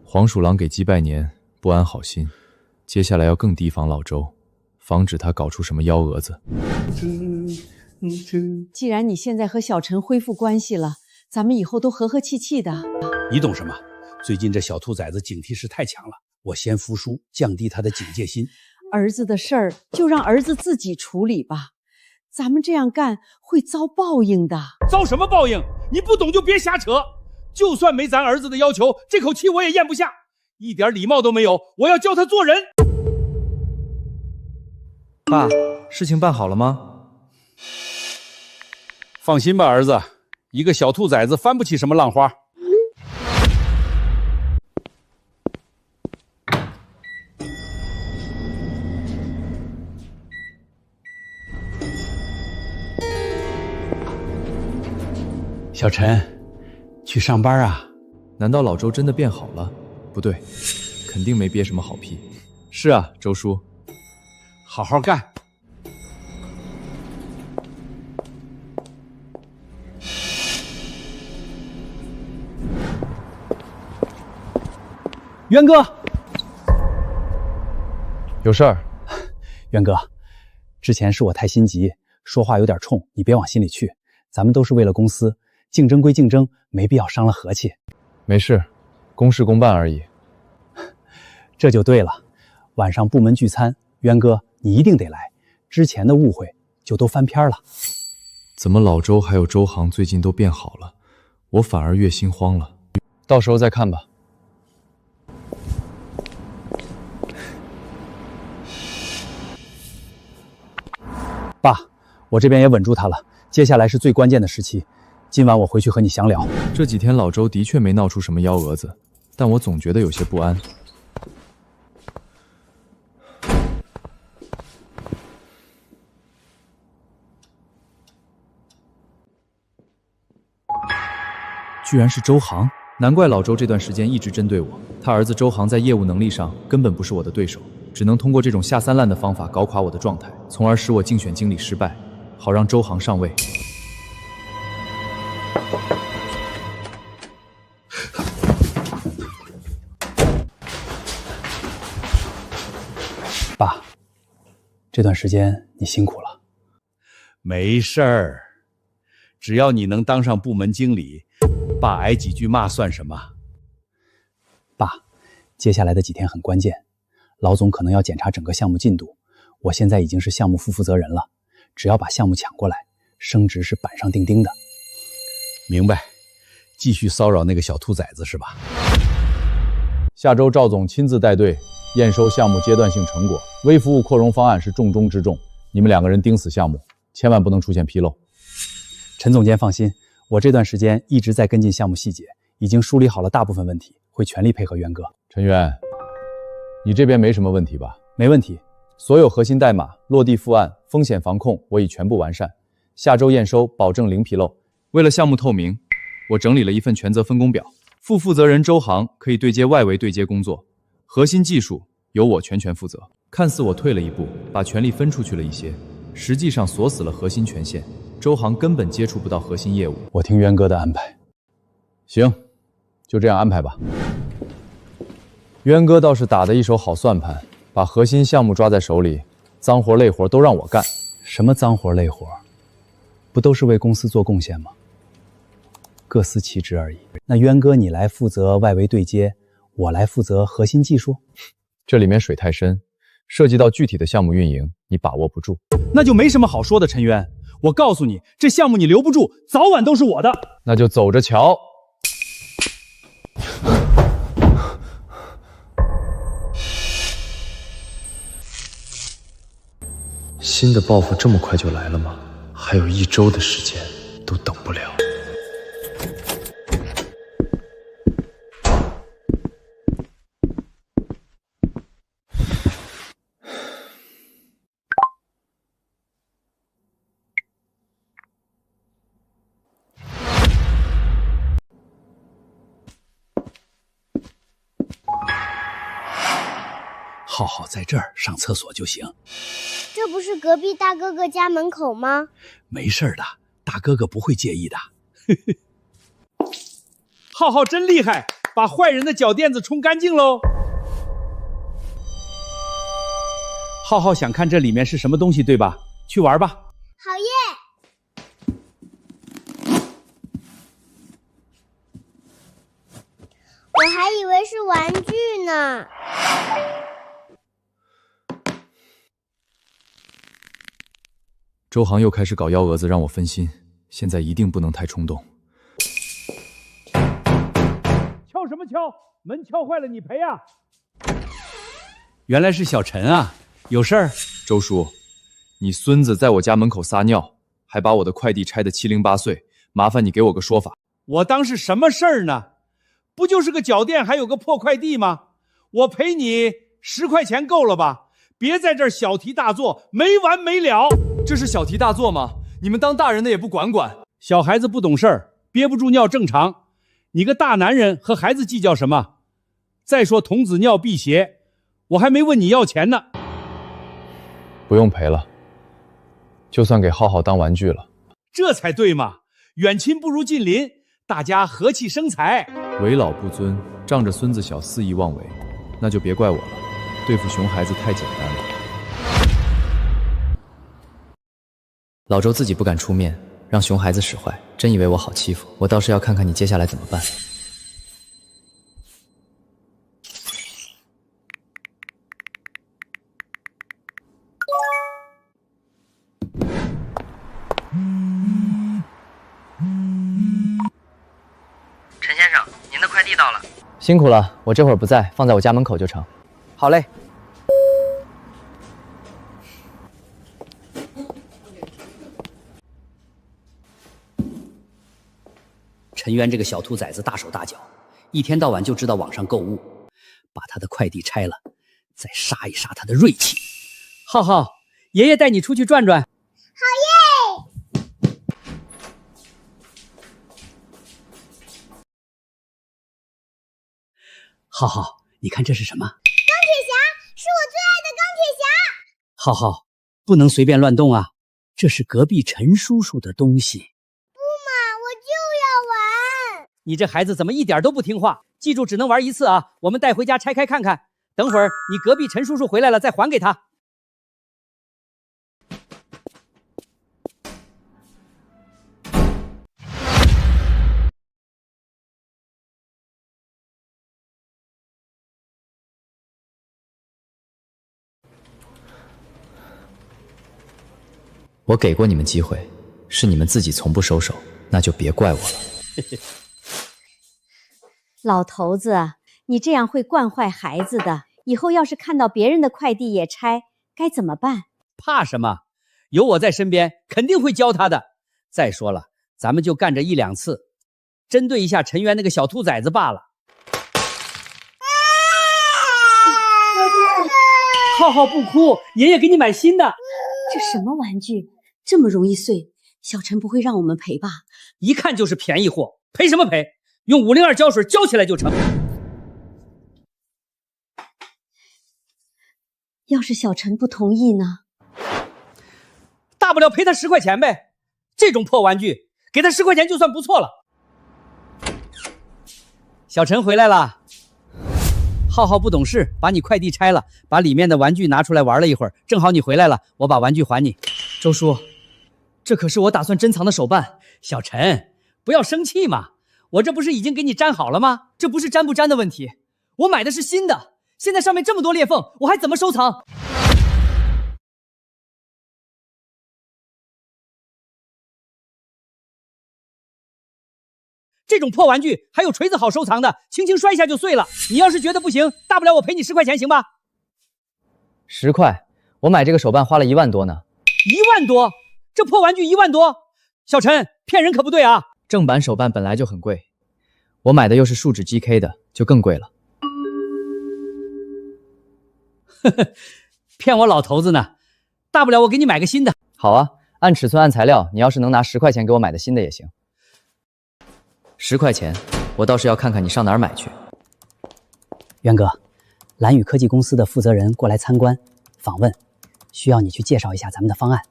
黄鼠狼给鸡拜年，不安好心。接下来要更提防老周，防止他搞出什么幺蛾子。既然你现在和小陈恢复关系了，咱们以后都和和气气的。你懂什么？最近这小兔崽子警惕是太强了，我先服输，降低他的警戒心。儿子的事儿就让儿子自己处理吧，咱们这样干会遭报应的。遭什么报应？你不懂就别瞎扯。就算没咱儿子的要求，这口气我也咽不下，一点礼貌都没有。我要教他做人。爸，事情办好了吗？放心吧，儿子，一个小兔崽子翻不起什么浪花。小陈，去上班啊？难道老周真的变好了？不对，肯定没憋什么好屁。是啊，周叔，好好干。元哥，有事儿？元哥，之前是我太心急，说话有点冲，你别往心里去。咱们都是为了公司，竞争归竞争，没必要伤了和气。没事，公事公办而已。这就对了。晚上部门聚餐，元哥你一定得来，之前的误会就都翻篇了。怎么老周还有周航最近都变好了，我反而越心慌了。到时候再看吧。爸，我这边也稳住他了，接下来是最关键的时期。今晚我回去和你详聊。这几天老周的确没闹出什么幺蛾子，但我总觉得有些不安。居然是周航，难怪老周这段时间一直针对我。他儿子周航在业务能力上根本不是我的对手，只能通过这种下三滥的方法搞垮我的状态，从而使我竞选经理失败，好让周航上位。爸，这段时间你辛苦了。没事儿，只要你能当上部门经理，爸挨几句骂算什么？爸，接下来的几天很关键，老总可能要检查整个项目进度。我现在已经是项目副负责人了，只要把项目抢过来，升职是板上钉钉的。明白，继续骚扰那个小兔崽子是吧？下周赵总亲自带队验收项目阶段性成果，微服务扩容方案是重中之重。你们2个人盯死项目，千万不能出现纰漏。陈总监放心，我这段时间一直在跟进项目细节，已经梳理好了大部分问题，会全力配合元哥。陈渊，你这边没什么问题吧？没问题，所有核心代码、落地复案、风险防控我已全部完善，下周验收保证零纰漏。为了项目透明，我整理了一份权责分工表，副负责人周航可以对接外围对接工作，核心技术由我全权负责。看似我退了一步，把权力分出去了一些，实际上锁死了核心权限，周航根本接触不到核心业务。我听元哥的安排。行，就这样安排吧。渊哥倒是打得一手好算盘，把核心项目抓在手里，脏活累活都让我干。什么脏活累活？不都是为公司做贡献吗？各司其职而已。那渊哥你来负责外围对接，我来负责核心技术。这里面水太深，涉及到具体的项目运营，你把握不住。那就没什么好说的，陈渊。我告诉你，这项目你留不住，早晚都是我的。那就走着瞧。新的报复这么快就来了吗？还有1周的时间，都等不了。浩浩在这儿上厕所就行。这不是隔壁大哥哥家门口吗？没事的，大哥哥不会介意的。浩浩真厉害，把坏人的脚垫子冲干净喽。浩浩想看这里面是什么东西，对吧？去玩吧。好耶！我还以为是玩具呢。周航又开始搞幺蛾子，让我分心。现在一定不能太冲动。敲什么敲？门敲坏了你赔啊！原来是小陈啊，有事儿？周叔，你孙子在我家门口撒尿，还把我的快递拆得7零8碎，麻烦你给我个说法。我当是什么事儿呢？不就是个脚垫，还有个破快递吗？我赔你10块钱够了吧？别在这儿小题大做，没完没了。这是小题大做吗？你们当大人的也不管管。小孩子不懂事儿，憋不住尿正常。你个大男人和孩子计较什么？再说童子尿辟邪，我还没问你要钱呢。不用赔了，就算给浩浩当玩具了。这才对嘛，远亲不如近邻，大家和气生财。为老不尊，仗着孙子小肆意妄为，那就别怪我了。对付熊孩子太简单了。老周自己不敢出面，让熊孩子使坏，真以为我好欺负？我倒是要看看你接下来怎么办。陈先生，您的快递到了。辛苦了，我这会儿不在，放在我家门口就成。好嘞。陈渊这个小兔崽子大手大脚，一天到晚就知道网上购物，把他的快递拆了，再杀一杀他的锐气。浩浩，爷爷带你出去转转。好耶！浩浩，你看这是什么？钢铁侠，是我最爱的钢铁侠。浩浩，不能随便乱动啊，这是隔壁陈叔叔的东西。你这孩子怎么一点都不听话？记住，只能玩1次啊！我们带回家拆开看看。等会儿你隔壁陈叔叔回来了再还给他。我给过你们机会，是你们自己从不收手，那就别怪我了。老头子，你这样会惯坏孩子的。以后要是看到别人的快递也拆，该怎么办？怕什么？有我在身边，肯定会教他的。再说了，咱们就干这1、2次，针对一下陈渊那个小兔崽子罢了。浩浩不哭，爷爷给你买新的。这什么玩具，这么容易碎？小陈不会让我们赔吧？一看就是便宜货，赔什么赔？用502胶水浇起来就成。要是小陈不同意呢？大不了赔他10块钱呗。这种破玩具，给他10块钱就算不错了。小陈回来了。浩浩不懂事，把你快递拆了，把里面的玩具拿出来玩了一会儿，正好你回来了，我把玩具还你。周叔，这可是我打算珍藏的手办。小陈，不要生气嘛。我这不是已经给你粘好了吗？这不是粘不粘的问题，我买的是新的，现在上面这么多裂缝，我还怎么收藏？这种破玩具还有锤子好收藏的，轻轻摔一下就碎了。你要是觉得不行，大不了我赔你10块钱，行吧？10块，我买这个手办花了1万多呢。1万多？这破玩具1万多？小陈，骗人可不对啊！正版手办本来就很贵，我买的又是树脂 GK 的，就更贵了。呵呵，骗我老头子呢？大不了我给你买个新的。好啊，按尺寸按材料，你要是能拿10块钱给我买的新的也行。10块钱，我倒是要看看你上哪儿买去。元哥，蓝宇科技公司的负责人过来参观访问，需要你去介绍一下咱们的方案。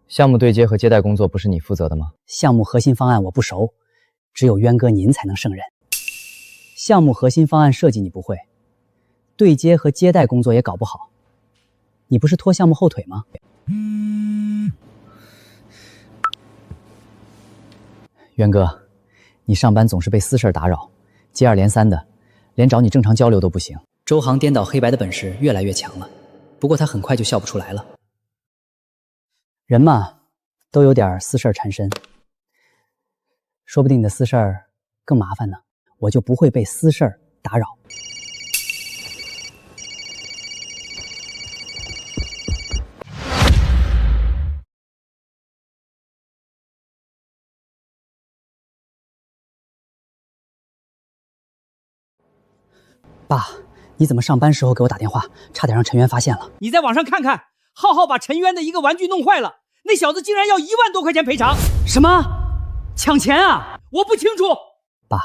项目对接和接待工作不是你负责的吗？项目核心方案我不熟，只有渊哥您才能胜任。项目核心方案设计你不会，对接和接待工作也搞不好，你不是拖项目后腿吗？渊哥，你上班总是被私事打扰，接二连三的，连找你正常交流都不行。周航颠倒黑白的本事越来越强了，不过他很快就笑不出来了。人嘛，都有点私事缠身，说不定你的私事儿更麻烦呢，我就不会被私事儿打扰。爸，你怎么上班时候给我打电话，差点让陈渊发现了？你在网上看看，浩浩把陈渊的一个玩具弄坏了，那小子竟然要1万多块钱赔偿！什么？抢钱啊？我不清楚。爸，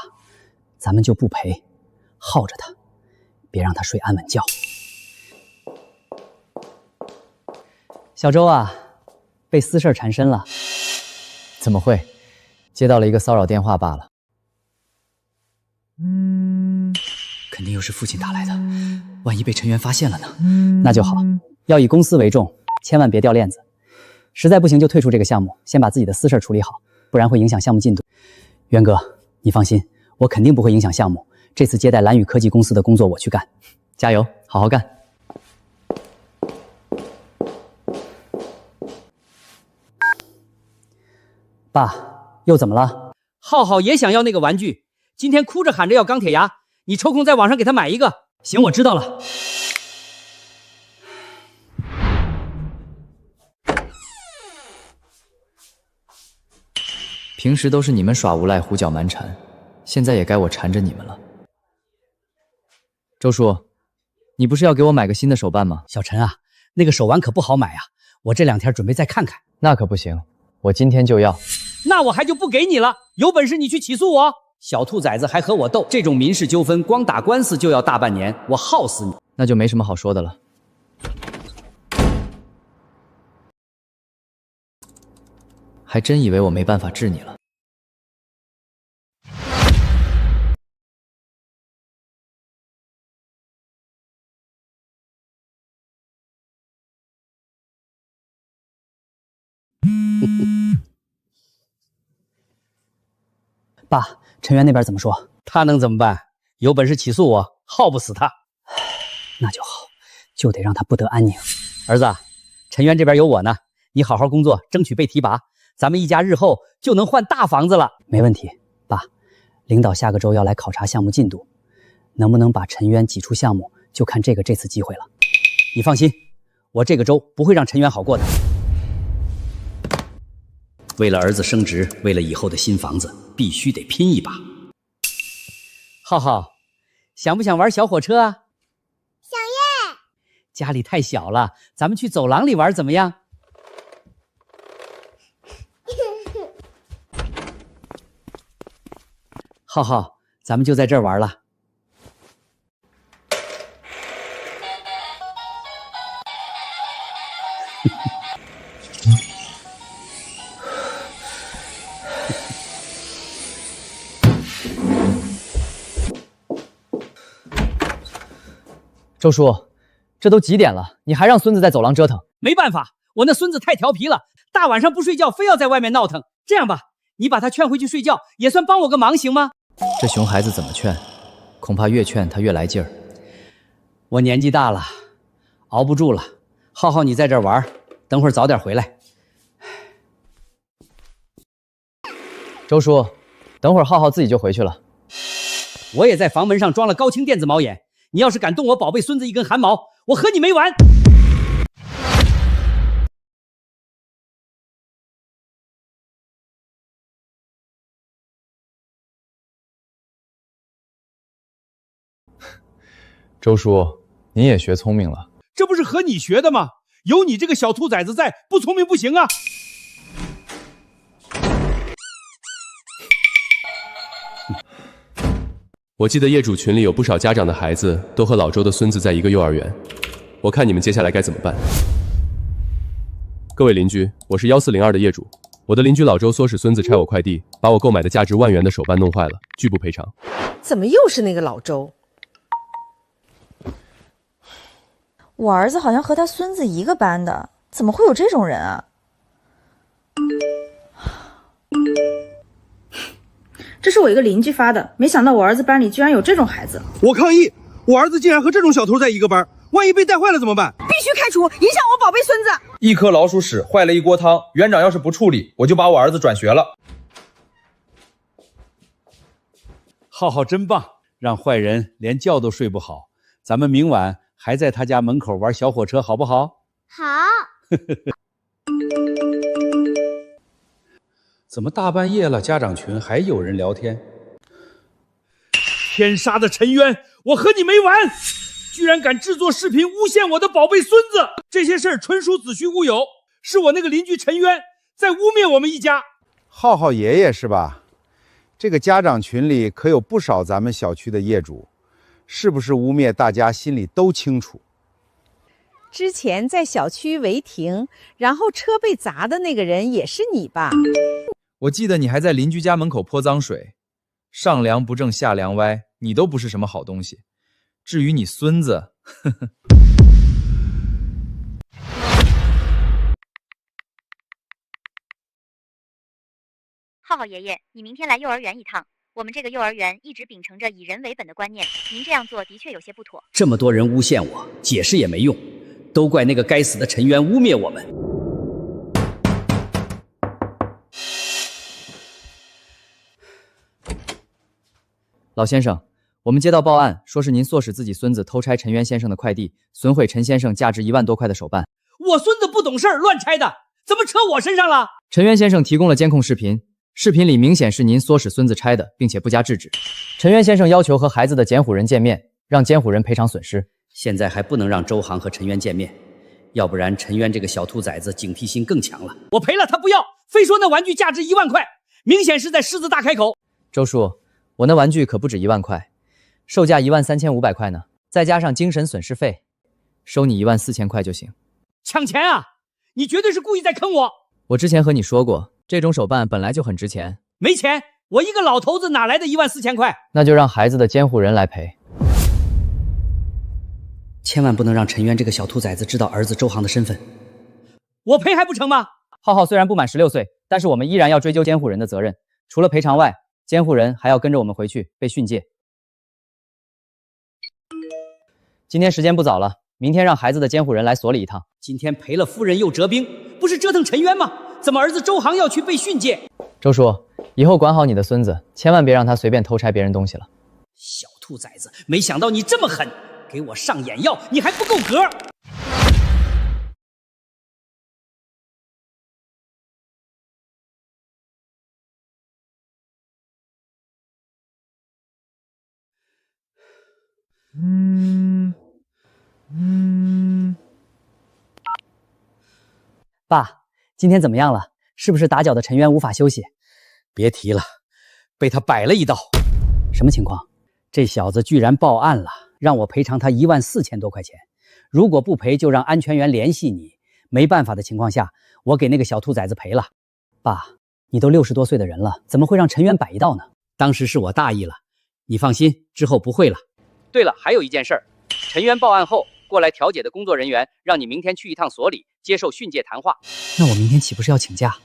咱们就不赔，耗着他，别让他睡安稳觉。小周啊，被私事缠身了。怎么会？接到了一个骚扰电话罢了。肯定又是父亲打来的，万一被陈渊发现了呢？那就好，要以公司为重，千万别掉链子。实在不行就退出这个项目，先把自己的私事处理好，不然会影响项目进度。渊哥，你放心，我肯定不会影响项目。这次接待蓝宇科技公司的工作我去干，加油，好好干。爸，又怎么了？浩浩也想要那个玩具，今天哭着喊着要钢铁侠。你抽空在网上给他买一个。行，我知道了。平时都是你们耍无赖胡搅蛮缠，现在也该我缠着你们了。周叔，你不是要给我买个新的手办吗？小陈啊，那个手玩可不好买啊，我这2天准备再看看。那可不行，我今天就要。那我还就不给你了，有本事你去起诉我。小兔崽子还和我斗，这种民事纠纷光打官司就要大半年，我耗死你！那就没什么好说的了。还真以为我没办法治你了。爸，陈渊那边怎么说？他能怎么办？有本事起诉我，耗不死他。那就好，就得让他不得安宁。儿子，陈渊这边有我呢，你好好工作，争取被提拔，咱们一家日后就能换大房子了。没问题，爸，领导下个周要来考察项目进度，能不能把陈渊挤出项目，就看这次机会了。你放心，我这个周不会让陈渊好过的。为了儿子升职，为了以后的新房子，必须得拼一把。浩浩，想不想玩小火车啊？想耶！家里太小了，咱们去走廊里玩怎么样？浩浩，咱们就在这儿玩了。周叔，这都几点了，你还让孙子在走廊折腾？没办法，我那孙子太调皮了，大晚上不睡觉，非要在外面闹腾。这样吧，你把他劝回去睡觉，也算帮我个忙，行吗？这熊孩子怎么劝，恐怕越劝他越来劲儿。我年纪大了，熬不住了。浩浩，你在这儿玩，等会儿早点回来。周叔，等会儿浩浩自己就回去了。我也在房门上装了高清电子猫眼，你要是敢动我宝贝孙子一根汗毛，我和你没完！周叔，您也学聪明了。这不是和你学的吗？有你这个小兔崽子在，不聪明不行啊！我记得业主群里有不少家长的孩子都和老周的孙子在一个幼儿园，我看你们接下来该怎么办。各位邻居，我是1402的业主，我的邻居老周唆使孙子拆我快递，把我购买的价值1万元的手办弄坏了，拒不赔偿。怎么又是那个老周？我儿子好像和他孙子一个班的，怎么会有这种人啊？这是我一个邻居发的，没想到我儿子班里居然有这种孩子。我抗议！我儿子竟然和这种小偷在一个班，万一被带坏了怎么办？必须开除，影响我宝贝孙子。一颗老鼠屎坏了一锅汤，园长要是不处理，我就把我儿子转学了。浩浩真棒，让坏人连觉都睡不好。咱们明晚还在他家门口玩小火车，好不好？好。怎么大半夜了，家长群还有人聊天？天杀的陈渊，我和你没完！居然敢制作视频诬陷我的宝贝孙子！这些事儿纯属子虚乌有，是我那个邻居陈渊在污蔑我们一家。浩浩爷爷是吧？这个家长群里可有不少咱们小区的业主，是不是污蔑大家心里都清楚。之前在小区违停，然后车被砸的那个人也是你吧？我记得你还在邻居家门口泼脏水，上梁不正下梁歪，你都不是什么好东西。至于你孙子，呵呵。浩浩爷爷，你明天来幼儿园一趟。我们这个幼儿园一直秉承着以人为本的观念，您这样做的确有些不妥。这么多人诬陷我，解释也没用，都怪那个该死的陈渊污蔑我们。老先生，我们接到报案，说是您唆使自己孙子偷拆陈渊先生的快递，损毁陈先生价值1万多块的手办。我孙子不懂事儿，乱拆的，怎么扯我身上了？陈渊先生提供了监控视频，视频里明显是您唆使孙子拆的，并且不加制止。陈渊先生要求和孩子的监护人见面，让监护人赔偿损失。现在还不能让周航和陈渊见面，要不然陈渊这个小兔崽子警惕心更强了。我赔了他不要，非说那玩具价值1万块，明显是在狮子大开口。周叔，我那玩具可不止1万块，售价13500块呢，再加上精神损失费，收你14000块就行。抢钱啊！你绝对是故意在坑我！我之前和你说过，这种手办本来就很值钱。没钱，我一个老头子哪来的14000块？那就让孩子的监护人来赔。千万不能让陈渊这个小兔崽子知道儿子周航的身份。我赔还不成吗？浩浩虽然不满16岁，但是我们依然要追究监护人的责任。除了赔偿外，监护人还要跟着我们回去被训诫。今天时间不早了，明天让孩子的监护人来所里一趟。今天赔了夫人又折兵，不是折腾陈渊吗？怎么儿子周航要去被训诫？周叔，以后管好你的孙子，千万别让他随便偷拆别人东西了。小兔崽子，没想到你这么狠，给我上眼药，你还不够格！爸，今天怎么样了？是不是打搅的陈渊无法休息？别提了，被他摆了一道。什么情况？这小子居然报案了，让我赔偿他14000多块钱。如果不赔，就让安全员联系你。没办法的情况下，我给那个小兔崽子赔了。爸，你都60多岁的人了，怎么会让陈渊摆一道呢？当时是我大意了，你放心，之后不会了。对了，还有一件事儿，陈渊报案后过来调解的工作人员让你明天去一趟所里接受训诫谈话。那我明天岂不是要请假？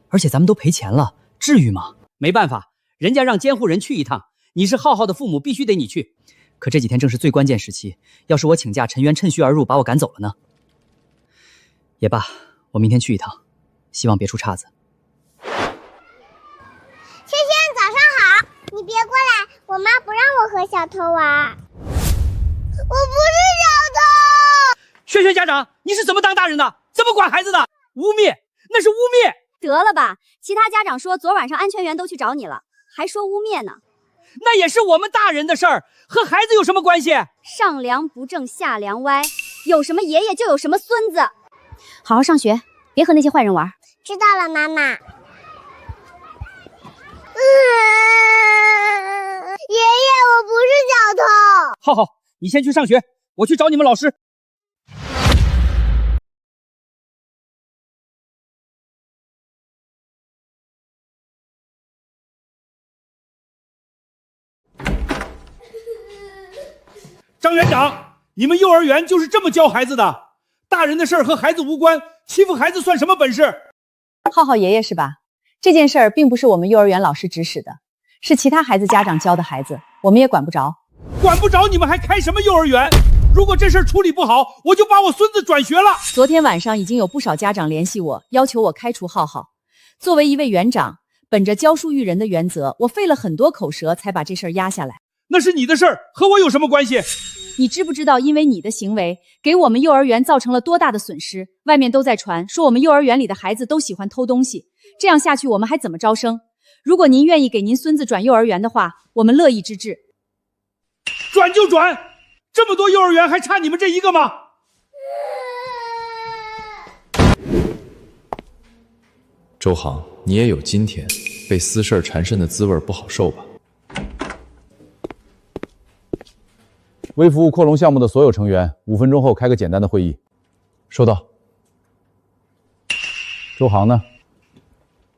而且咱们都赔钱了，至于吗？没办法，人家让监护人去一趟，你是浩浩的父母，必须得你去。可这几天正是最关键时期，要是我请假，陈渊趁虚而入把我赶走了呢？也罢，我明天去一趟，希望别出岔子。芊芊，早上好。我妈不让我和小偷玩。我不是小偷。萱萱家长，你是怎么当大人的？怎么管孩子的？污蔑，那是污蔑！得了吧，其他家长说昨晚上安全员都去找你了，还说污蔑呢。那也是我们大人的事儿，和孩子有什么关系？上梁不正下梁歪，有什么爷爷就有什么孙子。好好上学，别和那些坏人玩。知道了，妈妈。爷爷，我不是小偷。浩浩，你先去上学，我去找你们老师。张园长，你们幼儿园就是这么教孩子的？大人的事儿和孩子无关，欺负孩子算什么本事？浩浩爷爷是吧？这件事儿并不是我们幼儿园老师指使的，是其他孩子家长教的孩子，我们也管不着。管不着你们还开什么幼儿园？如果这事儿处理不好，我就把我孙子转学了。昨天晚上已经有不少家长联系我，要求我开除浩浩。作为一位园长，本着教书育人的原则，我费了很多口舌才把这事儿压下来。那是你的事儿，和我有什么关系？你知不知道，因为你的行为给我们幼儿园造成了多大的损失？外面都在传说我们幼儿园里的孩子都喜欢偷东西，这样下去我们还怎么招生？如果您愿意给您孙子转幼儿园的话，我们乐意之至。转就转，这么多幼儿园还差你们这一个吗？周航，你也有今天，被私事缠身的滋味不好受吧？微服务扩容项目的所有成员，5分钟后开个简单的会议。收到。周航呢？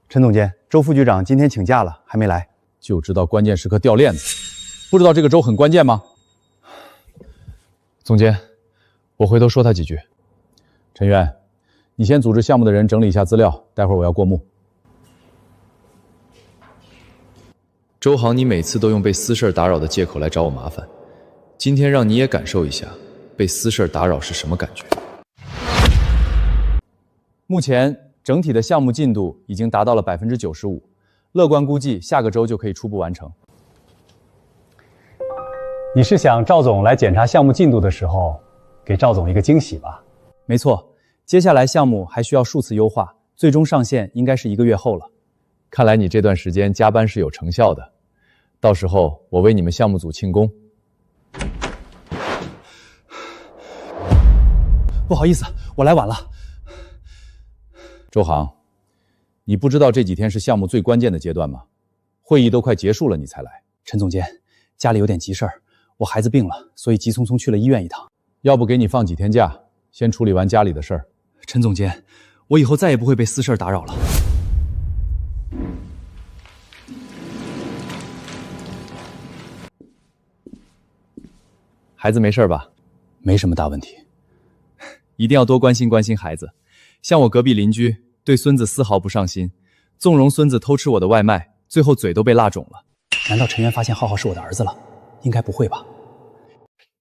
陈总监，周副局长今天请假了，还没来。就知道关键时刻掉链子，不知道这个周很关键吗？总监，我回头说他几句。陈渊，你先组织项目的人整理一下资料，待会儿我要过目。周航，你每次都用被私事打扰的借口来找我麻烦，今天让你也感受一下被私事打扰是什么感觉。目前整体的项目进度已经达到了95%，乐观估计下个周就可以初步完成。你是想赵总来检查项目进度的时候，给赵总一个惊喜吧？没错，接下来项目还需要数次优化，最终上线应该是1个月后了。看来你这段时间加班是有成效的，到时候我为你们项目组庆功。不好意思，我来晚了。周航，你不知道这几天是项目最关键的阶段吗？会议都快结束了，你才来。陈总监，家里有点急事儿，我孩子病了，所以急匆匆去了医院一趟。要不给你放几天假，先处理完家里的事儿。陈总监，我以后再也不会被私事打扰了。孩子没事吧？没什么大问题。一定要多关心关心孩子。像我隔壁邻居，对孙子丝毫不上心，纵容孙子偷吃我的外卖，最后嘴都被辣肿了。难道陈渊发现浩浩是我的儿子了？应该不会吧？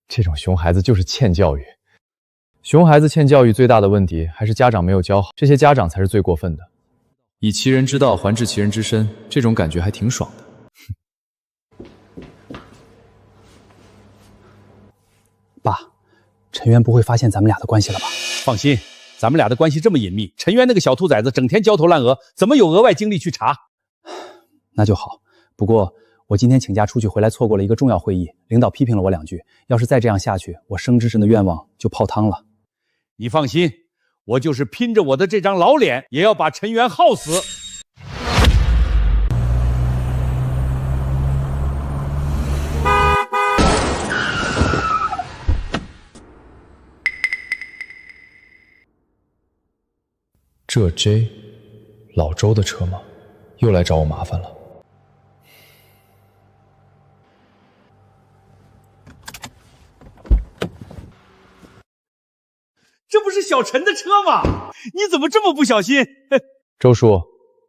这种熊孩子就是欠教育。熊孩子欠教育最大的问题还是家长没有教好，这些家长才是最过分的。以其人之道还治其人之身，这种感觉还挺爽的。爸，陈渊不会发现咱们俩的关系了吧？放心，咱们俩的关系这么隐秘，陈渊那个小兔崽子整天焦头烂额，怎么有额外精力去查？那就好。不过我今天请假出去回来，错过了一个重要会议，领导批评了我2句。要是再这样下去，我升职时的愿望就泡汤了。你放心，我就是拼着我的这张老脸，也要把陈渊耗死。这 J， 老周的车吗？又来找我麻烦了。这不是小陈的车吗？你怎么这么不小心？周叔，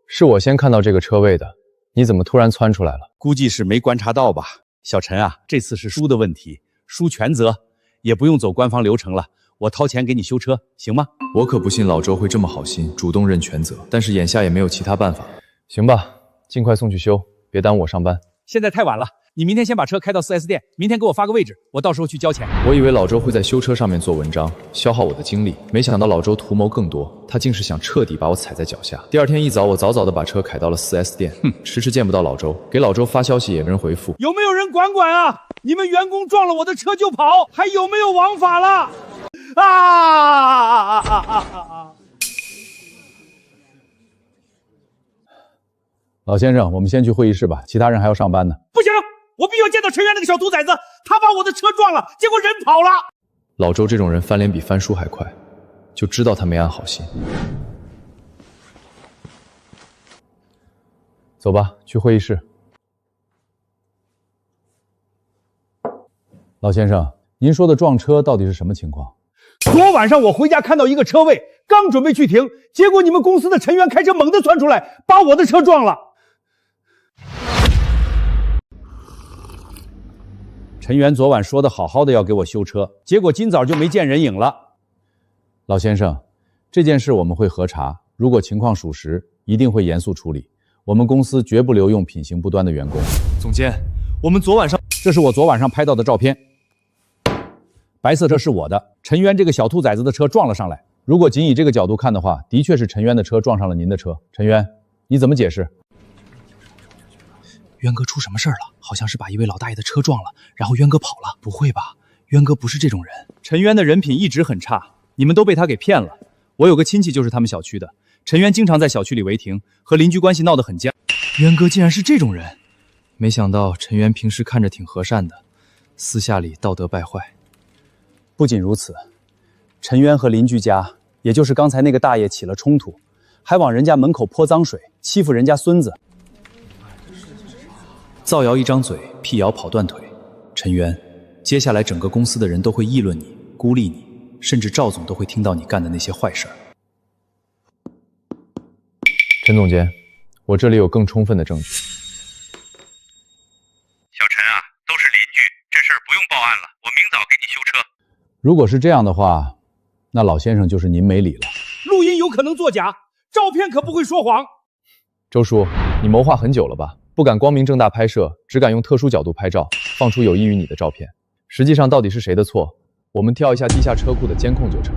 是我先看到这个车位的，你怎么突然窜出来了？估计是没观察到吧。小陈啊，这次是叔的问题，叔全责，也不用走官方流程了，我掏钱给你修车，行吗？我可不信老周会这么好心，主动认全责，但是眼下也没有其他办法。行吧，尽快送去修，别耽误我上班。现在太晚了，你明天先把车开到 4S 店，明天给我发个位置，我到时候去交钱。我以为老周会在修车上面做文章，消耗我的精力，没想到老周图谋更多，他竟是想彻底把我踩在脚下。第二天一早，我早早的把车开到了 4S 店，迟迟见不到老周，给老周发消息也没人回复。有没有人管管啊？你们员工撞了我的车就跑，还有没有王法了？老先生，我们先去会议室吧，其他人还要上班呢。不行，我必须要见到陈源那个小兔崽子，他把我的车撞了，结果人跑了。老周这种人翻脸比翻书还快，就知道他没安好心。走吧，去会议室。老先生，您说的撞车到底是什么情况？昨晚上我回家看到一个车位，刚准备去停，结果你们公司的陈源开车猛地窜出来，把我的车撞了。陈源昨晚说的好好的要给我修车，结果今早就没见人影了。老先生，这件事我们会核查，如果情况属实，一定会严肃处理。我们公司绝不留用品行不端的员工。总监，我们昨晚上，这是我昨晚上拍到的照片。白色车是我的，陈渊这个小兔崽子的车撞了上来。如果仅以这个角度看的话，的确是陈渊的车撞上了您的车。陈渊，你怎么解释？渊哥出什么事儿了？好像是把一位老大爷的车撞了，然后渊哥跑了。不会吧？渊哥不是这种人。陈渊的人品一直很差，你们都被他给骗了。我有个亲戚就是他们小区的，陈渊经常在小区里违停，和邻居关系闹得很僵。渊哥竟然是这种人，没想到陈渊平时看着挺和善的，私下里道德败坏。不仅如此，陈渊和邻居家，也就是刚才那个大爷起了冲突，还往人家门口泼脏水，欺负人家孙子。造谣一张嘴，辟谣跑断腿。陈渊，接下来整个公司的人都会议论你，孤立你，甚至赵总都会听到你干的那些坏事儿。陈总监，我这里有更充分的证据。小陈啊，都是邻居，这事儿不用报案了，我明早给你修车。如果是这样的话，那老先生就是您没理了。录音有可能作假，照片可不会说谎。周叔，你谋划很久了吧？不敢光明正大拍摄，只敢用特殊角度拍照，放出有益于你的照片。实际上到底是谁的错？我们调一下地下车库的监控就成。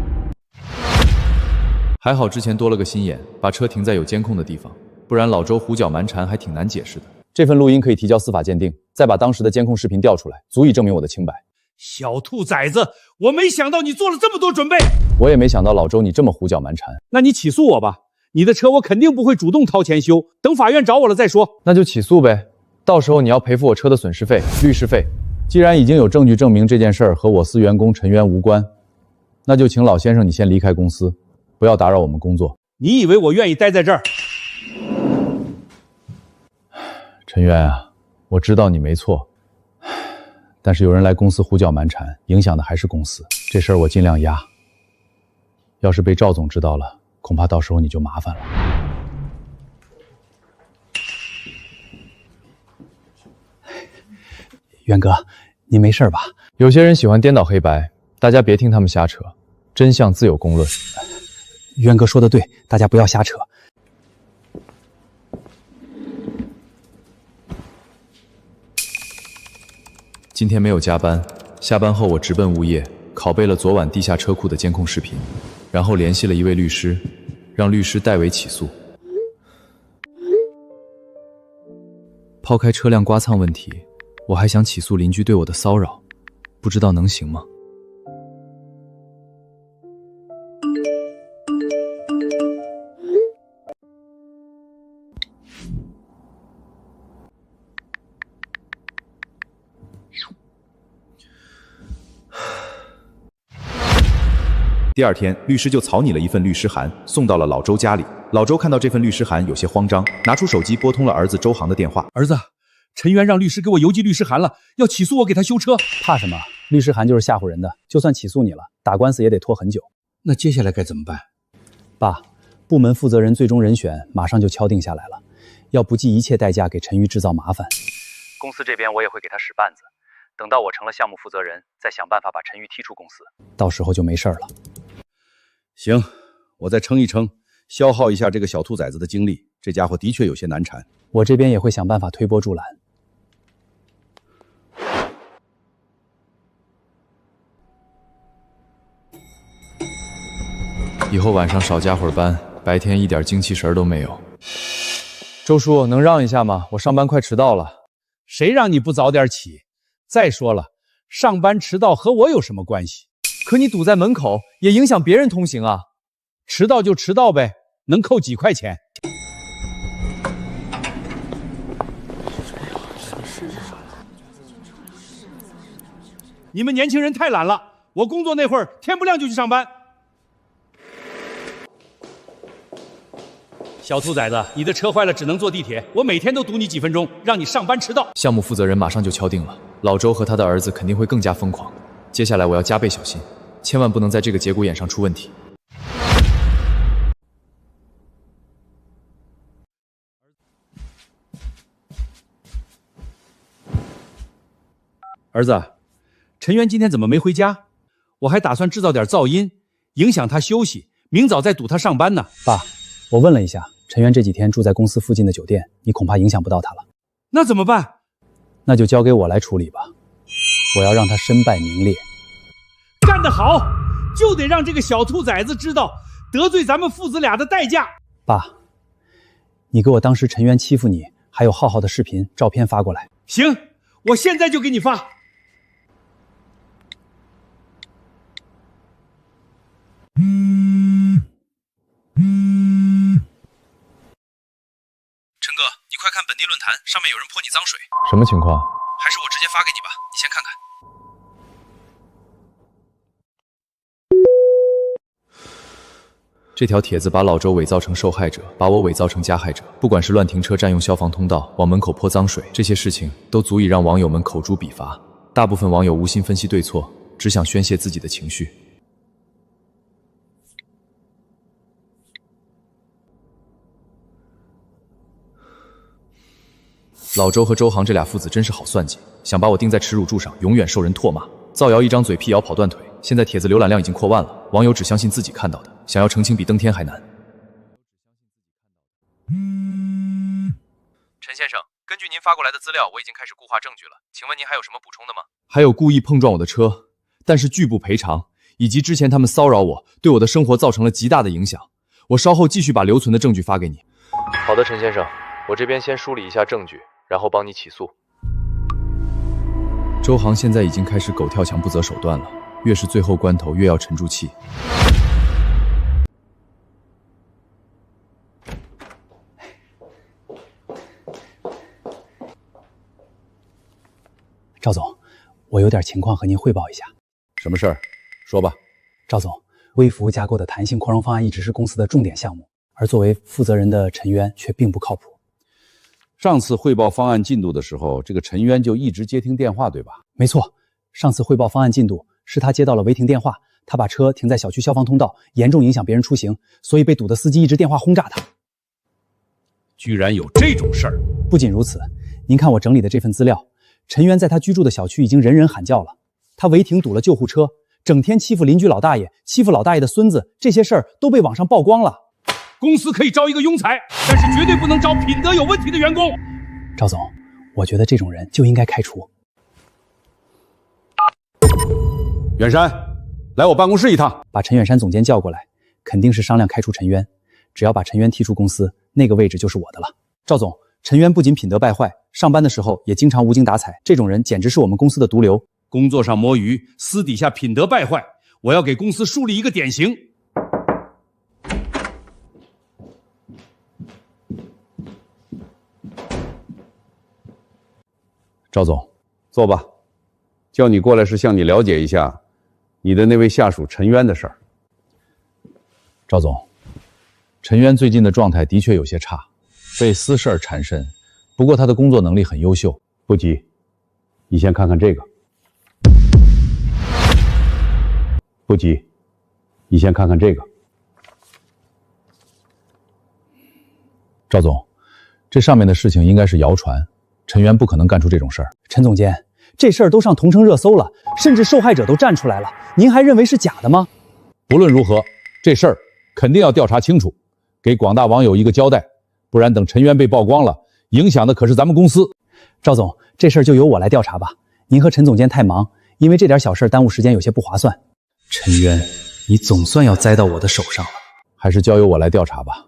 还好之前多了个心眼，把车停在有监控的地方，不然老周胡搅蛮缠还挺难解释的。这份录音可以提交司法鉴定，再把当时的监控视频调出来，足以证明我的清白。小兔崽子，我没想到你做了这么多准备。我也没想到老周你这么胡搅蛮缠。那你起诉我吧，你的车我肯定不会主动掏钱修，等法院找我了再说。那就起诉呗，到时候你要赔付我车的损失费、律师费。既然已经有证据证明这件事儿和我司员工陈渊无关，那就请老先生你先离开公司，不要打扰我们工作。你以为我愿意待在这儿？陈渊啊，我知道你没错，但是有人来公司胡搅蛮缠，影响的还是公司。这事儿我尽量压，要是被赵总知道了，恐怕到时候你就麻烦了。渊哥，你没事吧？有些人喜欢颠倒黑白，大家别听他们瞎扯，真相自有公论。渊哥说的对，大家不要瞎扯。今天没有加班，下班后我直奔物业，拷贝了昨晚地下车库的监控视频，然后联系了一位律师，让律师代为起诉。抛开车辆刮蹭问题，我还想起诉邻居对我的骚扰，不知道能行吗？第二天，律师就草拟了一份律师函，送到了老周家里。老周看到这份律师函，有些慌张，拿出手机拨通了儿子周航的电话。儿子，陈渊让律师给我邮寄律师函了，要起诉我给他修车。怕什么？律师函就是吓唬人的，就算起诉你了，打官司也得拖很久。那接下来该怎么办？爸，部门负责人最终人选马上就敲定下来了，要不计一切代价给陈瑜制造麻烦。公司这边我也会给他使绊子，等到我成了项目负责人，再想办法把陈瑜踢出公司。到时候就没事了。行，我再撑一撑，消耗一下这个小兔崽子的精力。这家伙的确有些难缠，我这边也会想办法推波助澜。以后晚上少加会儿班，白天一点精气神都没有。周叔，能让一下吗？我上班快迟到了。谁让你不早点起？再说了，上班迟到和我有什么关系？可你堵在门口，也影响别人通行啊。迟到就迟到呗，能扣几块钱？你们年轻人太懒了，我工作那会儿天不亮就去上班。小兔崽子，你的车坏了只能坐地铁，我每天都堵你几分钟，让你上班迟到。项目负责人马上就敲定了，老周和他的儿子肯定会更加疯狂。接下来我要加倍小心，千万不能在这个节骨眼上出问题。儿子，陈渊今天怎么没回家？我还打算制造点噪音，影响他休息，明早再堵他上班呢。爸，我问了一下，陈渊这几天住在公司附近的酒店，你恐怕影响不到他了。那怎么办？那就交给我来处理吧。我要让他身败名裂。干得好，就得让这个小兔崽子知道得罪咱们父子俩的代价。爸，你给我当时陈渊欺负你还有浩浩的视频照片发过来。行，我现在就给你发。陈哥，你快看本地论坛，上面有人泼你脏水。什么情况？还是我直接发给你吧，你先看看。这条帖子把老周伪造成受害者，把我伪造成加害者。不管是乱停车、占用消防通道、往门口泼脏水，这些事情都足以让网友们口诛笔伐。大部分网友无心分析对错，只想宣泄自己的情绪。老周和周航这俩父子真是好算计，想把我钉在耻辱柱上，永远受人唾骂。造谣一张嘴，辟谣跑断腿。现在帖子浏览量已经破万了，网友只相信自己看到的，想要澄清比登天还难。陈先生，根据您发过来的资料，我已经开始固化证据了，请问您还有什么补充的吗？还有故意碰撞我的车，但是拒不赔偿，以及之前他们骚扰我，对我的生活造成了极大的影响。我稍后继续把留存的证据发给你。好的，陈先生，我这边先梳理一下证据，然后帮你起诉。周航现在已经开始狗跳墙不择手段了，越是最后关头越要沉住气。赵总，我有点情况和您汇报一下。什么事儿？说吧。赵总，微服务架构的弹性扩容方案一直是公司的重点项目，而作为负责人的陈渊却并不靠谱。上次汇报方案进度的时候，这个陈渊就一直接听电话，对吧？没错，上次汇报方案进度是他接到了违停电话，他把车停在小区消防通道，严重影响别人出行，所以被堵的司机一直电话轰炸他。居然有这种事儿！不仅如此，您看我整理的这份资料，陈渊在他居住的小区已经人人喊叫了，他违停堵了救护车，整天欺负邻居老大爷，欺负老大爷的孙子，这些事儿都被网上曝光了。公司可以招一个庸才，但是绝对不能招品德有问题的员工。赵总，我觉得这种人就应该开除。远山，来我办公室一趟。把陈远山总监叫过来，肯定是商量开除陈渊。只要把陈渊踢出公司，那个位置就是我的了。赵总，陈渊不仅品德败坏，上班的时候也经常无精打采，这种人简直是我们公司的毒瘤。工作上摸鱼，私底下品德败坏，我要给公司树立一个典型。赵总，坐吧。叫你过来是向你了解一下你的那位下属陈渊的事儿。赵总，陈渊最近的状态的确有些差，被私事儿缠身。不过他的工作能力很优秀。不急，你先看看这个。不急，你先看看这个。赵总，这上面的事情应该是谣传，陈渊不可能干出这种事儿。陈总监，这事儿都上同城热搜了，甚至受害者都站出来了，您还认为是假的吗？无论如何，这事儿肯定要调查清楚，给广大网友一个交代，不然等陈渊被曝光了，影响的可是咱们公司。赵总，这事儿就由我来调查吧，您和陈总监太忙，因为这点小事耽误时间有些不划算。陈渊，你总算要栽到我的手上了。还是交由我来调查吧，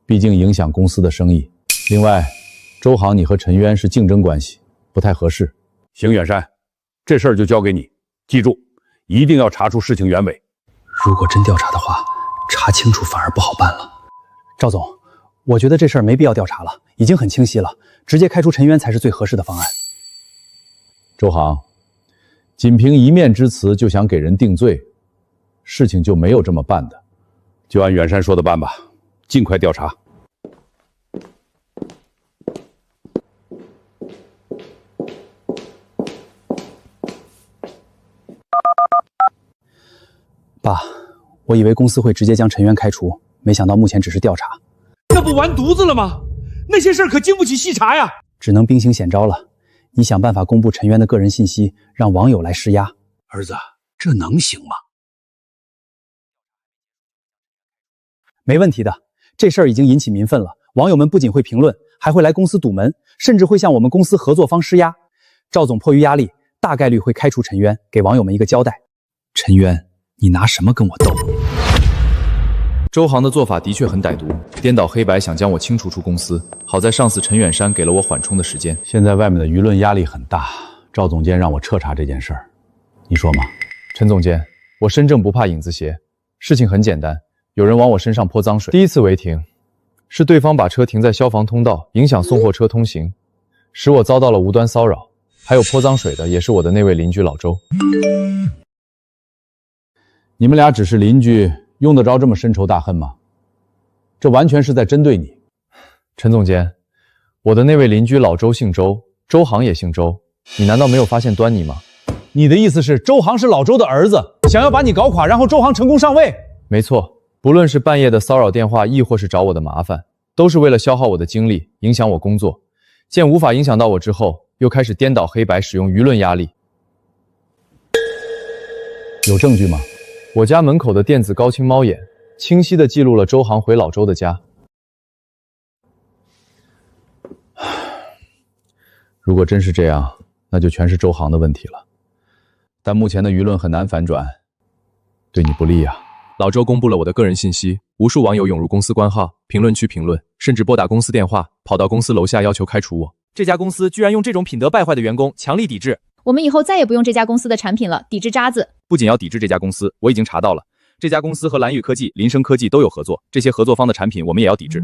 毕竟影响公司的生意。另外，周航你和陈渊是竞争关系，不太合适。邢远山，这事儿就交给你，记住，一定要查出事情原委。如果真调查的话，查清楚反而不好办了。赵总，我觉得这事儿没必要调查了，已经很清晰了，直接开除陈渊才是最合适的方案。周航，仅凭一面之词就想给人定罪，事情就没有这么办的。就按远山说的办吧，尽快调查。爸，我以为公司会直接将陈渊开除，没想到目前只是调查。那不完犊子了吗？那些事儿可经不起细查呀！只能兵行险招了。你想办法公布陈渊的个人信息，让网友来施压。儿子，这能行吗？没问题的，这事儿已经引起民愤了。网友们不仅会评论，还会来公司堵门，甚至会向我们公司合作方施压。赵总迫于压力，大概率会开除陈渊，给网友们一个交代。陈渊，你拿什么跟我斗？周航的做法的确很歹毒，颠倒黑白想将我清除出公司。好在上司陈远山给了我缓冲的时间。现在外面的舆论压力很大，赵总监让我彻查这件事儿，你说吗？陈总监，我身正不怕影子斜，事情很简单，有人往我身上泼脏水。第一次违停，是对方把车停在消防通道，影响送货车通行，使我遭到了无端骚扰。还有泼脏水的也是我的那位邻居老周。你们俩只是邻居，用得着这么深仇大恨吗？这完全是在针对你。陈总监，我的那位邻居老周姓周，周航也姓周，你难道没有发现端倪吗？你的意思是周航是老周的儿子，想要把你搞垮，然后周航成功上位？没错，不论是半夜的骚扰电话，亦或是找我的麻烦，都是为了消耗我的精力，影响我工作。见无法影响到我之后，又开始颠倒黑白，使用舆论压力。有证据吗？我家门口的电子高清猫眼清晰地记录了周航回老周的家。如果真是这样，那就全是周航的问题了。但目前的舆论很难反转，对你不利啊。老周公布了我的个人信息，无数网友涌入公司官号、评论区评论，甚至拨打公司电话，跑到公司楼下要求开除我。这家公司居然用这种品德败坏的员工，强力抵制。我们以后再也不用这家公司的产品了，抵制渣子。不仅要抵制这家公司，我已经查到了，这家公司和蓝宇科技、林生科技都有合作，这些合作方的产品我们也要抵制。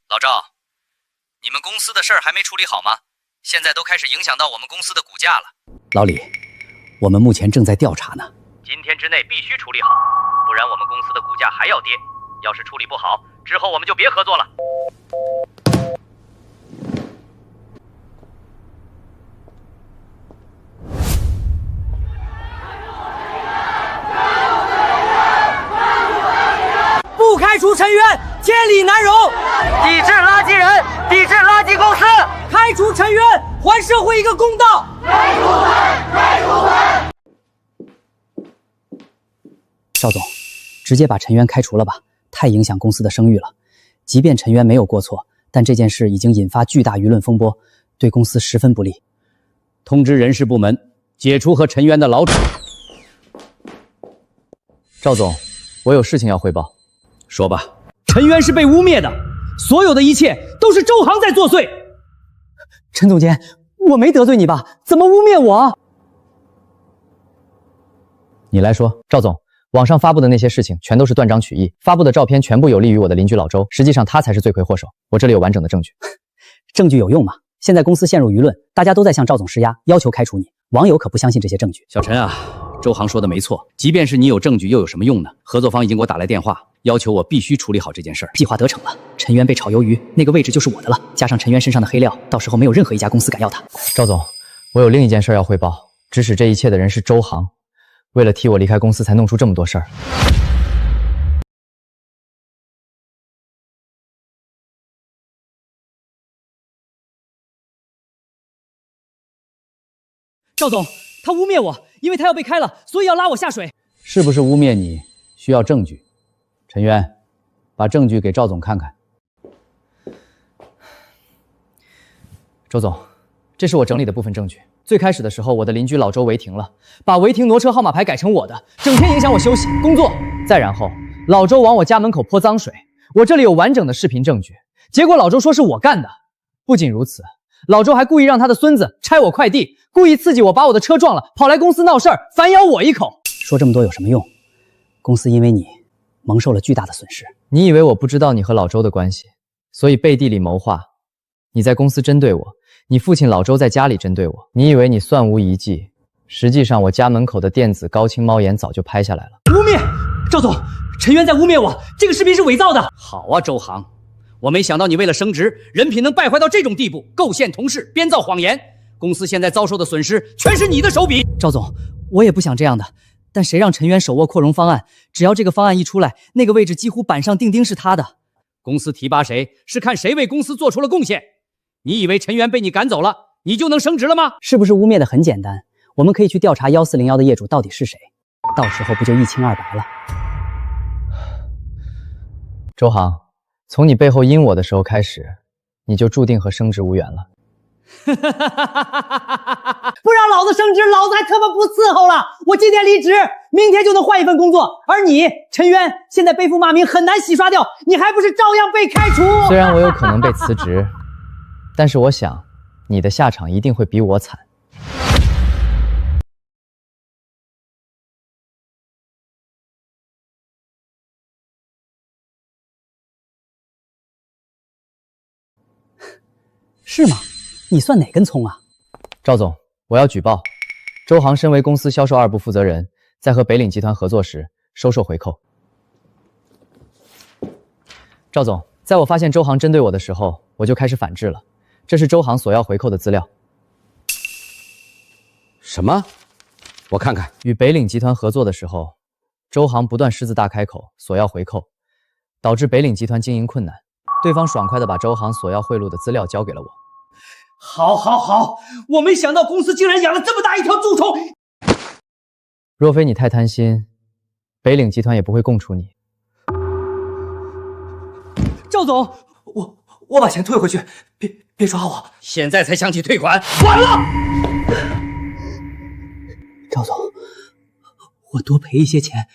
老赵，你们公司的事儿还没处理好吗？现在都开始影响到我们公司的股价了。老李，我们目前正在调查呢，今天之内必须处理好，不然我们公司的股价还要跌。要是处理不好，之后我们就别合作了。不开除陈渊，天理难容！抵制垃圾人，抵制垃圾公司，开除陈渊，还社会一个公道！开除他，开除他！赵总，直接把陈渊开除了吧，太影响公司的声誉了。即便陈渊没有过错，但这件事已经引发巨大舆论风波，对公司十分不利。通知人事部门解除和陈渊的劳指。赵总，我有事情要汇报。说吧。陈渊是被污蔑的，所有的一切都是周航在作祟。陈总监，我没得罪你吧？怎么污蔑我？你来说。赵总，网上发布的那些事情全都是断章取义，发布的照片全部有利于我的邻居老周，实际上他才是罪魁祸首。我这里有完整的证据。证据有用吗？现在公司陷入舆论，大家都在向赵总施压，要求开除你，网友可不相信这些证据。小陈啊，周航说的没错，即便是你有证据，又有什么用呢？合作方已经给我打来电话，要求我必须处理好这件事儿。计划得逞了，陈渊被炒鱿鱼，那个位置就是我的了。加上陈渊身上的黑料，到时候没有任何一家公司敢要他。赵总，我有另一件事要汇报，指使这一切的人是周航，为了替我离开公司才弄出这么多事儿。赵总，他污蔑我，因为他要被开了，所以要拉我下水。是不是污蔑你？需要证据。陈渊，把证据给赵总看看。周总，这是我整理的部分证据，最开始的时候，我的邻居老周违停了，把违停挪车号码牌改成我的，整天影响我休息工作。再然后，老周往我家门口泼脏水，我这里有完整的视频证据。结果老周说是我干的。不仅如此，老周还故意让他的孙子拆我快递，故意刺激我把我的车撞了，跑来公司闹事儿，反咬我一口。说这么多有什么用？公司因为你蒙受了巨大的损失。你以为我不知道你和老周的关系，所以背地里谋划。你在公司针对我，你父亲老周在家里针对我。你以为你算无一计，实际上我家门口的电子高清猫眼早就拍下来了。污蔑！赵总，陈渊在污蔑我，这个视频是伪造的。好啊，周航，我没想到你为了升职，人品能败坏到这种地步，构陷同事，编造谎言。公司现在遭受的损失，全是你的手笔。赵总，我也不想这样的，但谁让陈渊手握扩容方案？只要这个方案一出来，那个位置几乎板上钉钉是他的。公司提拔谁，是看谁为公司做出了贡献。你以为陈渊被你赶走了，你就能升职了吗？是不是污蔑的很简单？我们可以去调查1401的业主到底是谁，到时候不就一清二白了？周航，从你背后阴我的时候开始，你就注定和升职无缘了。不让老子升职，老子还他妈不伺候了！我今天离职，明天就能换一份工作。而你，陈渊，现在背负骂名很难洗刷掉，你还不是照样被开除？虽然我有可能被辞职，但是我想，你的下场一定会比我惨。是吗？你算哪根葱啊？赵总，我要举报，周航身为公司销售2部负责人，在和北岭集团合作时收受回扣。赵总，在我发现周航针对我的时候，我就开始反制了。这是周航索要回扣的资料。什么？我看看。与北岭集团合作的时候，周航不断狮子大开口索要回扣，导致北岭集团经营困难。对方爽快地把周航索要贿赂的资料交给了我。好，我没想到公司竟然养了这么大一条蛀虫。若非你太贪心，北岭集团也不会供出你。赵总，我把钱退回去，别抓我！现在才想起退款，晚了！赵总，我多赔一些钱，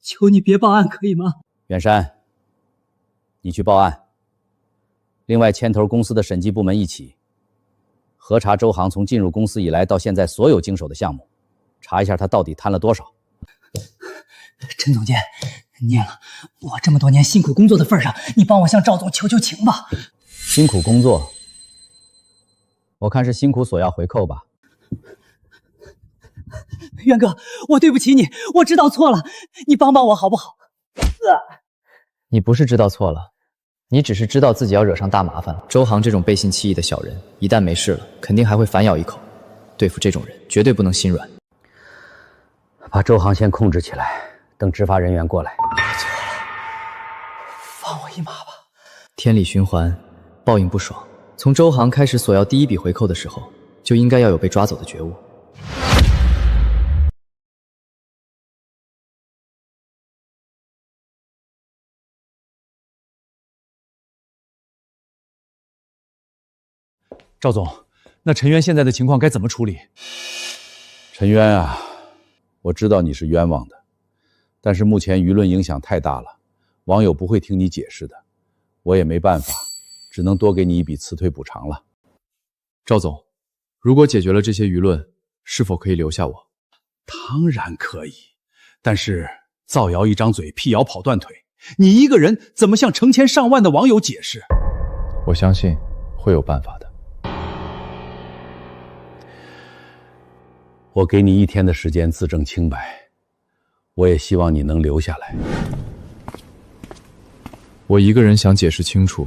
求你别报案，可以吗？远山，你去报案。另外，牵头公司的审计部门一起核查周航从进入公司以来到现在所有经手的项目，查一下他到底贪了多少。陈总监，念了我这么多年辛苦工作的份上，你帮我向赵总求求情吧。辛苦工作，我看是辛苦索要回扣吧。渊哥，我对不起你，我知道错了，你帮帮我好不好？你不是知道错了，你只是知道自己要惹上大麻烦了。周航这种背信弃义的小人，一旦没事了，肯定还会反咬一口。对付这种人，绝对不能心软。把周航先控制起来，等执法人员过来。错了，放我一马吧。天理循环，报应不爽。从周航开始索要第一笔回扣的时候，就应该要有被抓走的觉悟。赵总，那陈渊现在的情况该怎么处理？陈渊啊，我知道你是冤枉的，但是目前舆论影响太大了，网友不会听你解释的，我也没办法，只能多给你一笔辞退补偿了。赵总，如果解决了这些舆论，是否可以留下我？当然可以，但是造谣一张嘴，辟谣跑断腿，你一个人怎么向成千上万的网友解释？我相信会有办法的。我给你1天的时间自证清白，我也希望你能留下来。我一个人想解释清楚，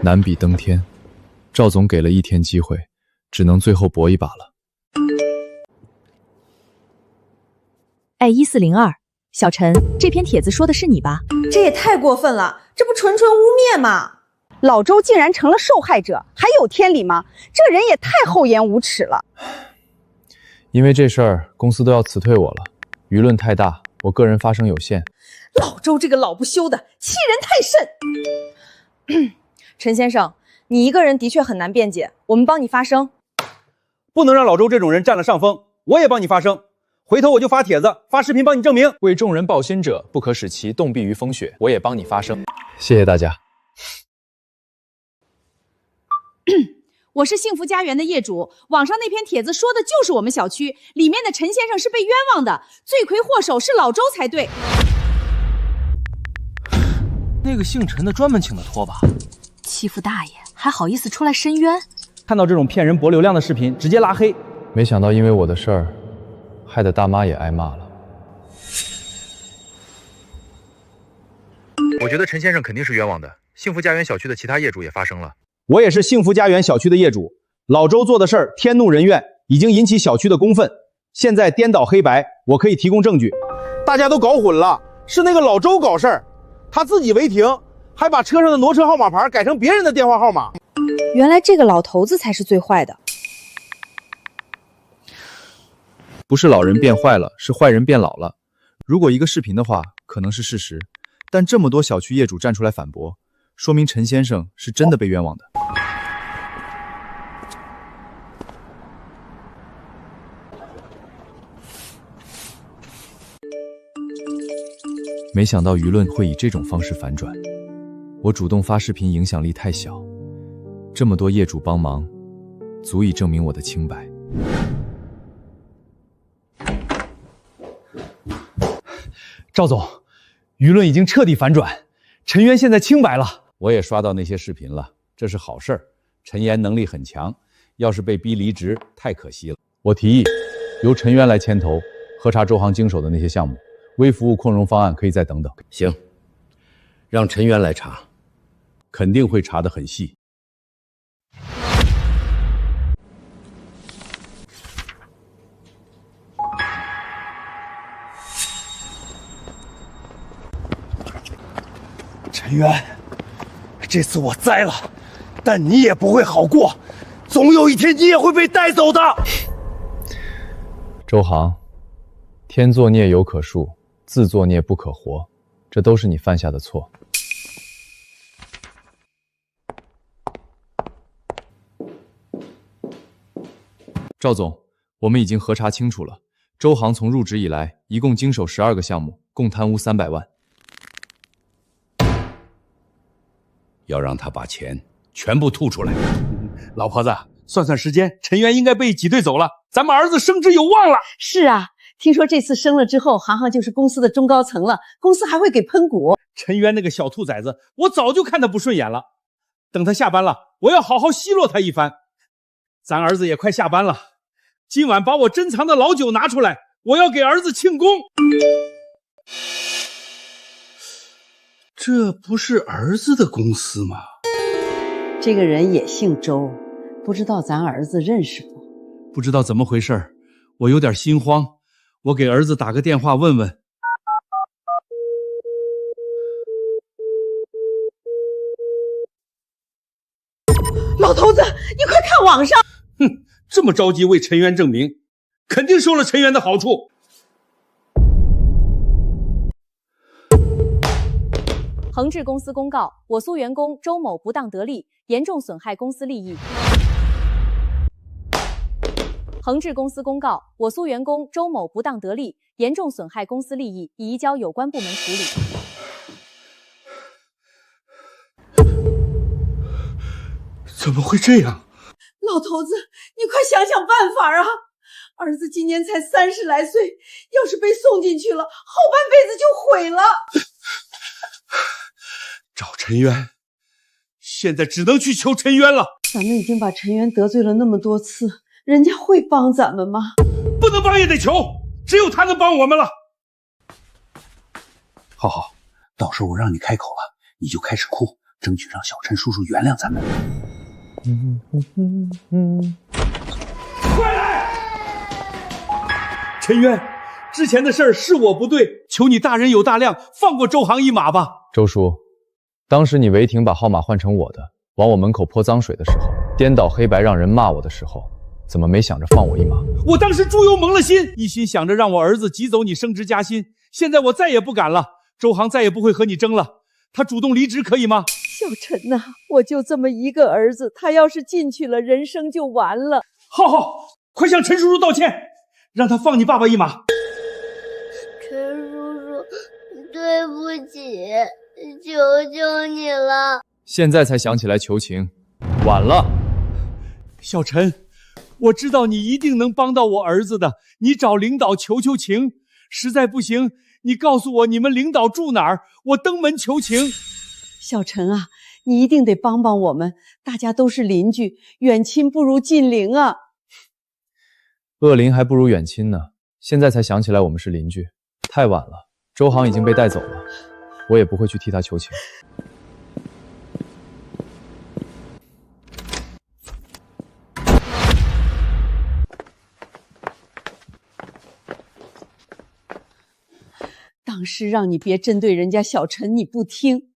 难比登天。赵总给了1天机会，只能最后搏一把了。哎，1402，小陈，这篇帖子说的是你吧？这也太过分了，这不纯纯污蔑吗？老周竟然成了受害者，还有天理吗？这人也太厚颜无耻了。因为这事儿，公司都要辞退我了，舆论太大，我个人发声有限。老周这个老不休的，欺人太甚。陈先生，你一个人的确很难辩解，我们帮你发声。不能让老周这种人占了上风。我也帮你发声，回头我就发帖子、发视频帮你证明。为众人抱薪者，不可使其冻毙于风雪。我也帮你发声，谢谢大家。我是幸福家园的业主，网上那篇帖子说的就是我们小区里面的陈先生是被冤枉的，罪魁祸首是老周才对。那个姓陈的专门请的托吧？欺负大爷还好意思出来申冤？看到这种骗人博流量的视频，直接拉黑。没想到因为我的事儿，害得大妈也挨骂了。我觉得陈先生肯定是冤枉的。幸福家园小区的其他业主也发声了。我也是幸福家园小区的业主，老周做的事儿天怒人怨，已经引起小区的公愤。现在颠倒黑白，我可以提供证据。大家都搞混了，是那个老周搞事儿，他自己违停，还把车上的挪车号码牌改成别人的电话号码。原来这个老头子才是最坏的。不是老人变坏了，是坏人变老了。如果一个视频的话，可能是事实，但这么多小区业主站出来反驳，说明陈先生是真的被冤枉的。没想到舆论会以这种方式反转。我主动发视频影响力太小，这么多业主帮忙，足以证明我的清白。赵总，舆论已经彻底反转，陈渊现在清白了。我也刷到那些视频了，这是好事儿。陈岩能力很强，要是被逼离职，太可惜了。我提议由陈渊来牵头，核查周航经手的那些项目，微服务扩容方案可以再等等。行，让陈渊来查，肯定会查得很细。陈渊，这次我栽了，但你也不会好过，总有一天你也会被带走的。周航，天作孽犹可恕，自作孽不可活，这都是你犯下的错。赵总，我们已经核查清楚了，周航从入职以来，一共经手12个项目，共贪污300万。要让他把钱全部吐出来。老婆子，算算时间，陈渊应该被挤兑走了，咱们儿子升职有望了。是啊，听说这次升了之后，航航就是公司的中高层了，公司还会给喷股。陈渊那个小兔崽子，我早就看他不顺眼了。等他下班了，我要好好奚落他一番。咱儿子也快下班了，今晚把我珍藏的老酒拿出来，我要给儿子庆功。这不是儿子的公司吗？这个人也姓周，不知道咱儿子认识不？不知道怎么回事，我有点心慌，我给儿子打个电话问问。老头子，你快看网上！哼，这么着急为陈渊证明，肯定收了陈渊的好处。恒智公司公告：我苏员工周某不当得利，严重损害公司利益。恒智公司公告：我苏员工周某不当得利，严重损害公司利益，已移交有关部门处理。怎么会这样？老头子，你快想想办法啊！儿子今年才30来岁，要是被送进去了，后半辈子就毁了。找陈渊，现在只能去求陈渊了。咱们已经把陈渊得罪了那么多次，人家会帮咱们吗？不能帮也得求，只有他能帮我们了。浩浩，到时候我让你开口了，你就开始哭，争取让小陈叔叔原谅咱们。快来！陈渊，之前的事儿是我不对，求你大人有大量，放过周航一马吧。周叔，当时你违停把号码换成我的，往我门口泼脏水的时候，颠倒黑白让人骂我的时候，怎么没想着放我一马？我当时猪油蒙了心，一心想着让我儿子挤走你升职加薪。现在我再也不敢了，周航再也不会和你争了，他主动离职可以吗？小陈呐，我就这么一个儿子，他要是进去了，人生就完了。浩浩，快向陈叔叔道歉，让他放你爸爸一马。陈叔叔，对不起，求求你了。现在才想起来求情，晚了。小陈，我知道你一定能帮到我儿子的，你找领导求求情，实在不行，你告诉我你们领导住哪儿，我登门求情。小陈啊，你一定得帮帮我们，大家都是邻居，远亲不如近邻啊。恶邻还不如远亲呢，现在才想起来我们是邻居，太晚了。周航已经被带走了，我也不会去替他求情。当时让你别针对人家小陈，你不听，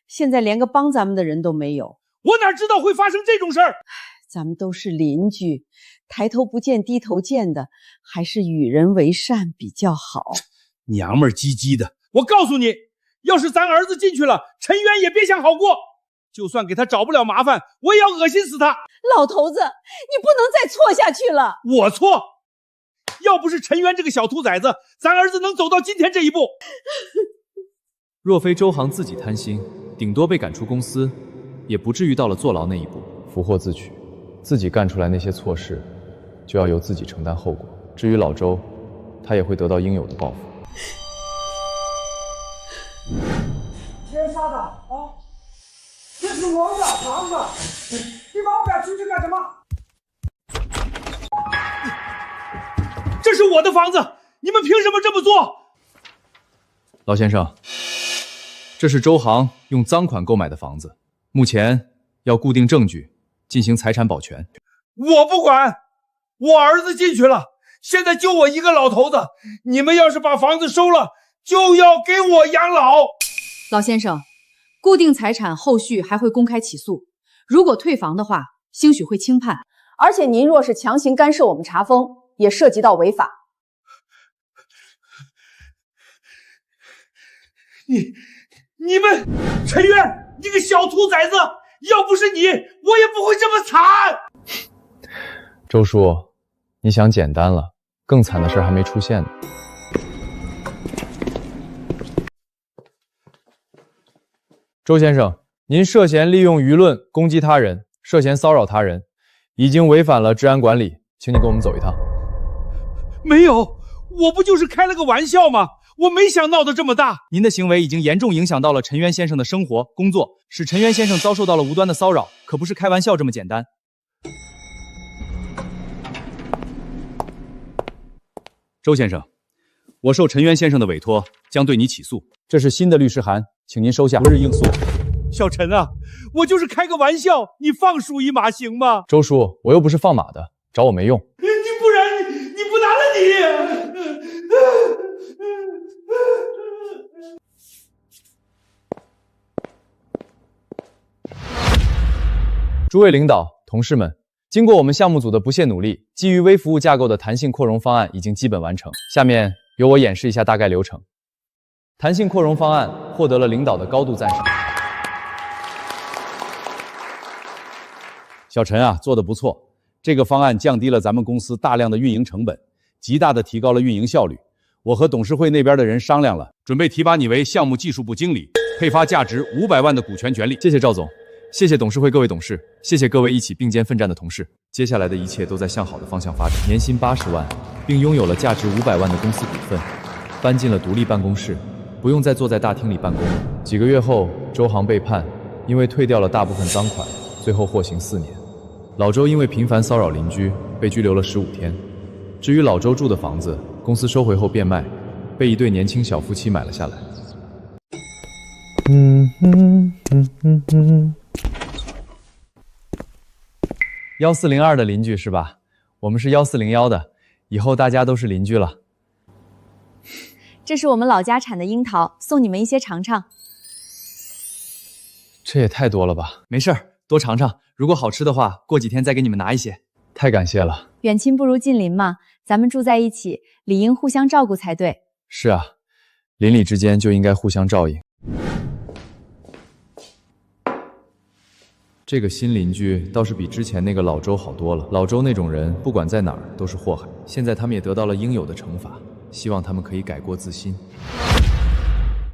现在连个帮咱们的人都没有。我哪知道会发生这种事儿？咱们都是邻居，抬头不见低头见的，还是与人为善比较好。娘们儿唧唧的，我告诉你，要是咱儿子进去了，陈渊也别想好过。就算给他找不了麻烦，我也要恶心死他。老头子，你不能再错下去了。我错？要不是陈渊这个小兔崽子，咱儿子能走到今天这一步。若非周航自己贪心，顶多被赶出公司，也不至于到了坐牢那一步。福祸自取，自己干出来那些错事，就要由自己承担后果。至于老周，他也会得到应有的报复。天杀的啊！这是我的房子，你把我赶出去干什么？这是我的房子，你们凭什么这么做？老先生，这是周航用赃款购买的房子，目前要固定证据，进行财产保全。我不管，我儿子进去了，现在就我一个老头子，你们要是把房子收了，就要给我养老。老先生，固定财产后续还会公开起诉，如果退房的话，兴许会轻判。而且您若是强行干涉我们查封，也涉及到违法。你们，陈渊，你个小兔崽子，要不是你，我也不会这么惨。周叔，你想简单了，更惨的事还没出现呢。周先生，您涉嫌利用舆论攻击他人，涉嫌骚扰他人，已经违反了治安管理，请你跟我们走一趟。没有，我不就是开了个玩笑吗？我没想闹得这么大。您的行为已经严重影响到了陈渊先生的生活、工作，使陈渊先生遭受到了无端的骚扰，可不是开玩笑这么简单。周先生，我受陈渊先生的委托，将对你起诉。这是新的律师函，请您收下，不日应诉。小陈啊，我就是开个玩笑，你放叔一马行吗？周叔，我又不是放马的，找我没用。你不然你不拿了你。诸位领导、同事们，经过我们项目组的不懈努力，基于微服务架构的弹性扩容方案已经基本完成。下面由我演示一下大概流程。弹性扩容方案获得了领导的高度赞赏。小陈啊，做得不错。这个方案降低了咱们公司大量的运营成本，极大的提高了运营效率。我和董事会那边的人商量了，准备提拔你为项目技术部经理，配发价值500万的股权权利。谢谢赵总，谢谢董事会各位董事，谢谢各位一起并肩奋战的同事。接下来的一切都在向好的方向发展。年薪80万，并拥有了价值500万的公司股份，搬进了独立办公室，不用再坐在大厅里办公了。几个月后，周航被判，因为退掉了大部分赃款，最后获刑4年。老周因为频繁骚扰邻居，被拘留了15天。至于老周住的房子，公司收回后变卖，被一对年轻小夫妻买了下来。1402的邻居是吧？我们是1401的，以后大家都是邻居了。这是我们老家产的樱桃，送你们一些尝尝。这也太多了吧？没事儿，多尝尝，如果好吃的话，过几天再给你们拿一些。太感谢了。远亲不如近邻嘛，咱们住在一起，理应互相照顾才对。是啊，邻里之间就应该互相照应。这个新邻居倒是比之前那个老周好多了。老周那种人，不管在哪儿都是祸害。现在他们也得到了应有的惩罚，希望他们可以改过自新。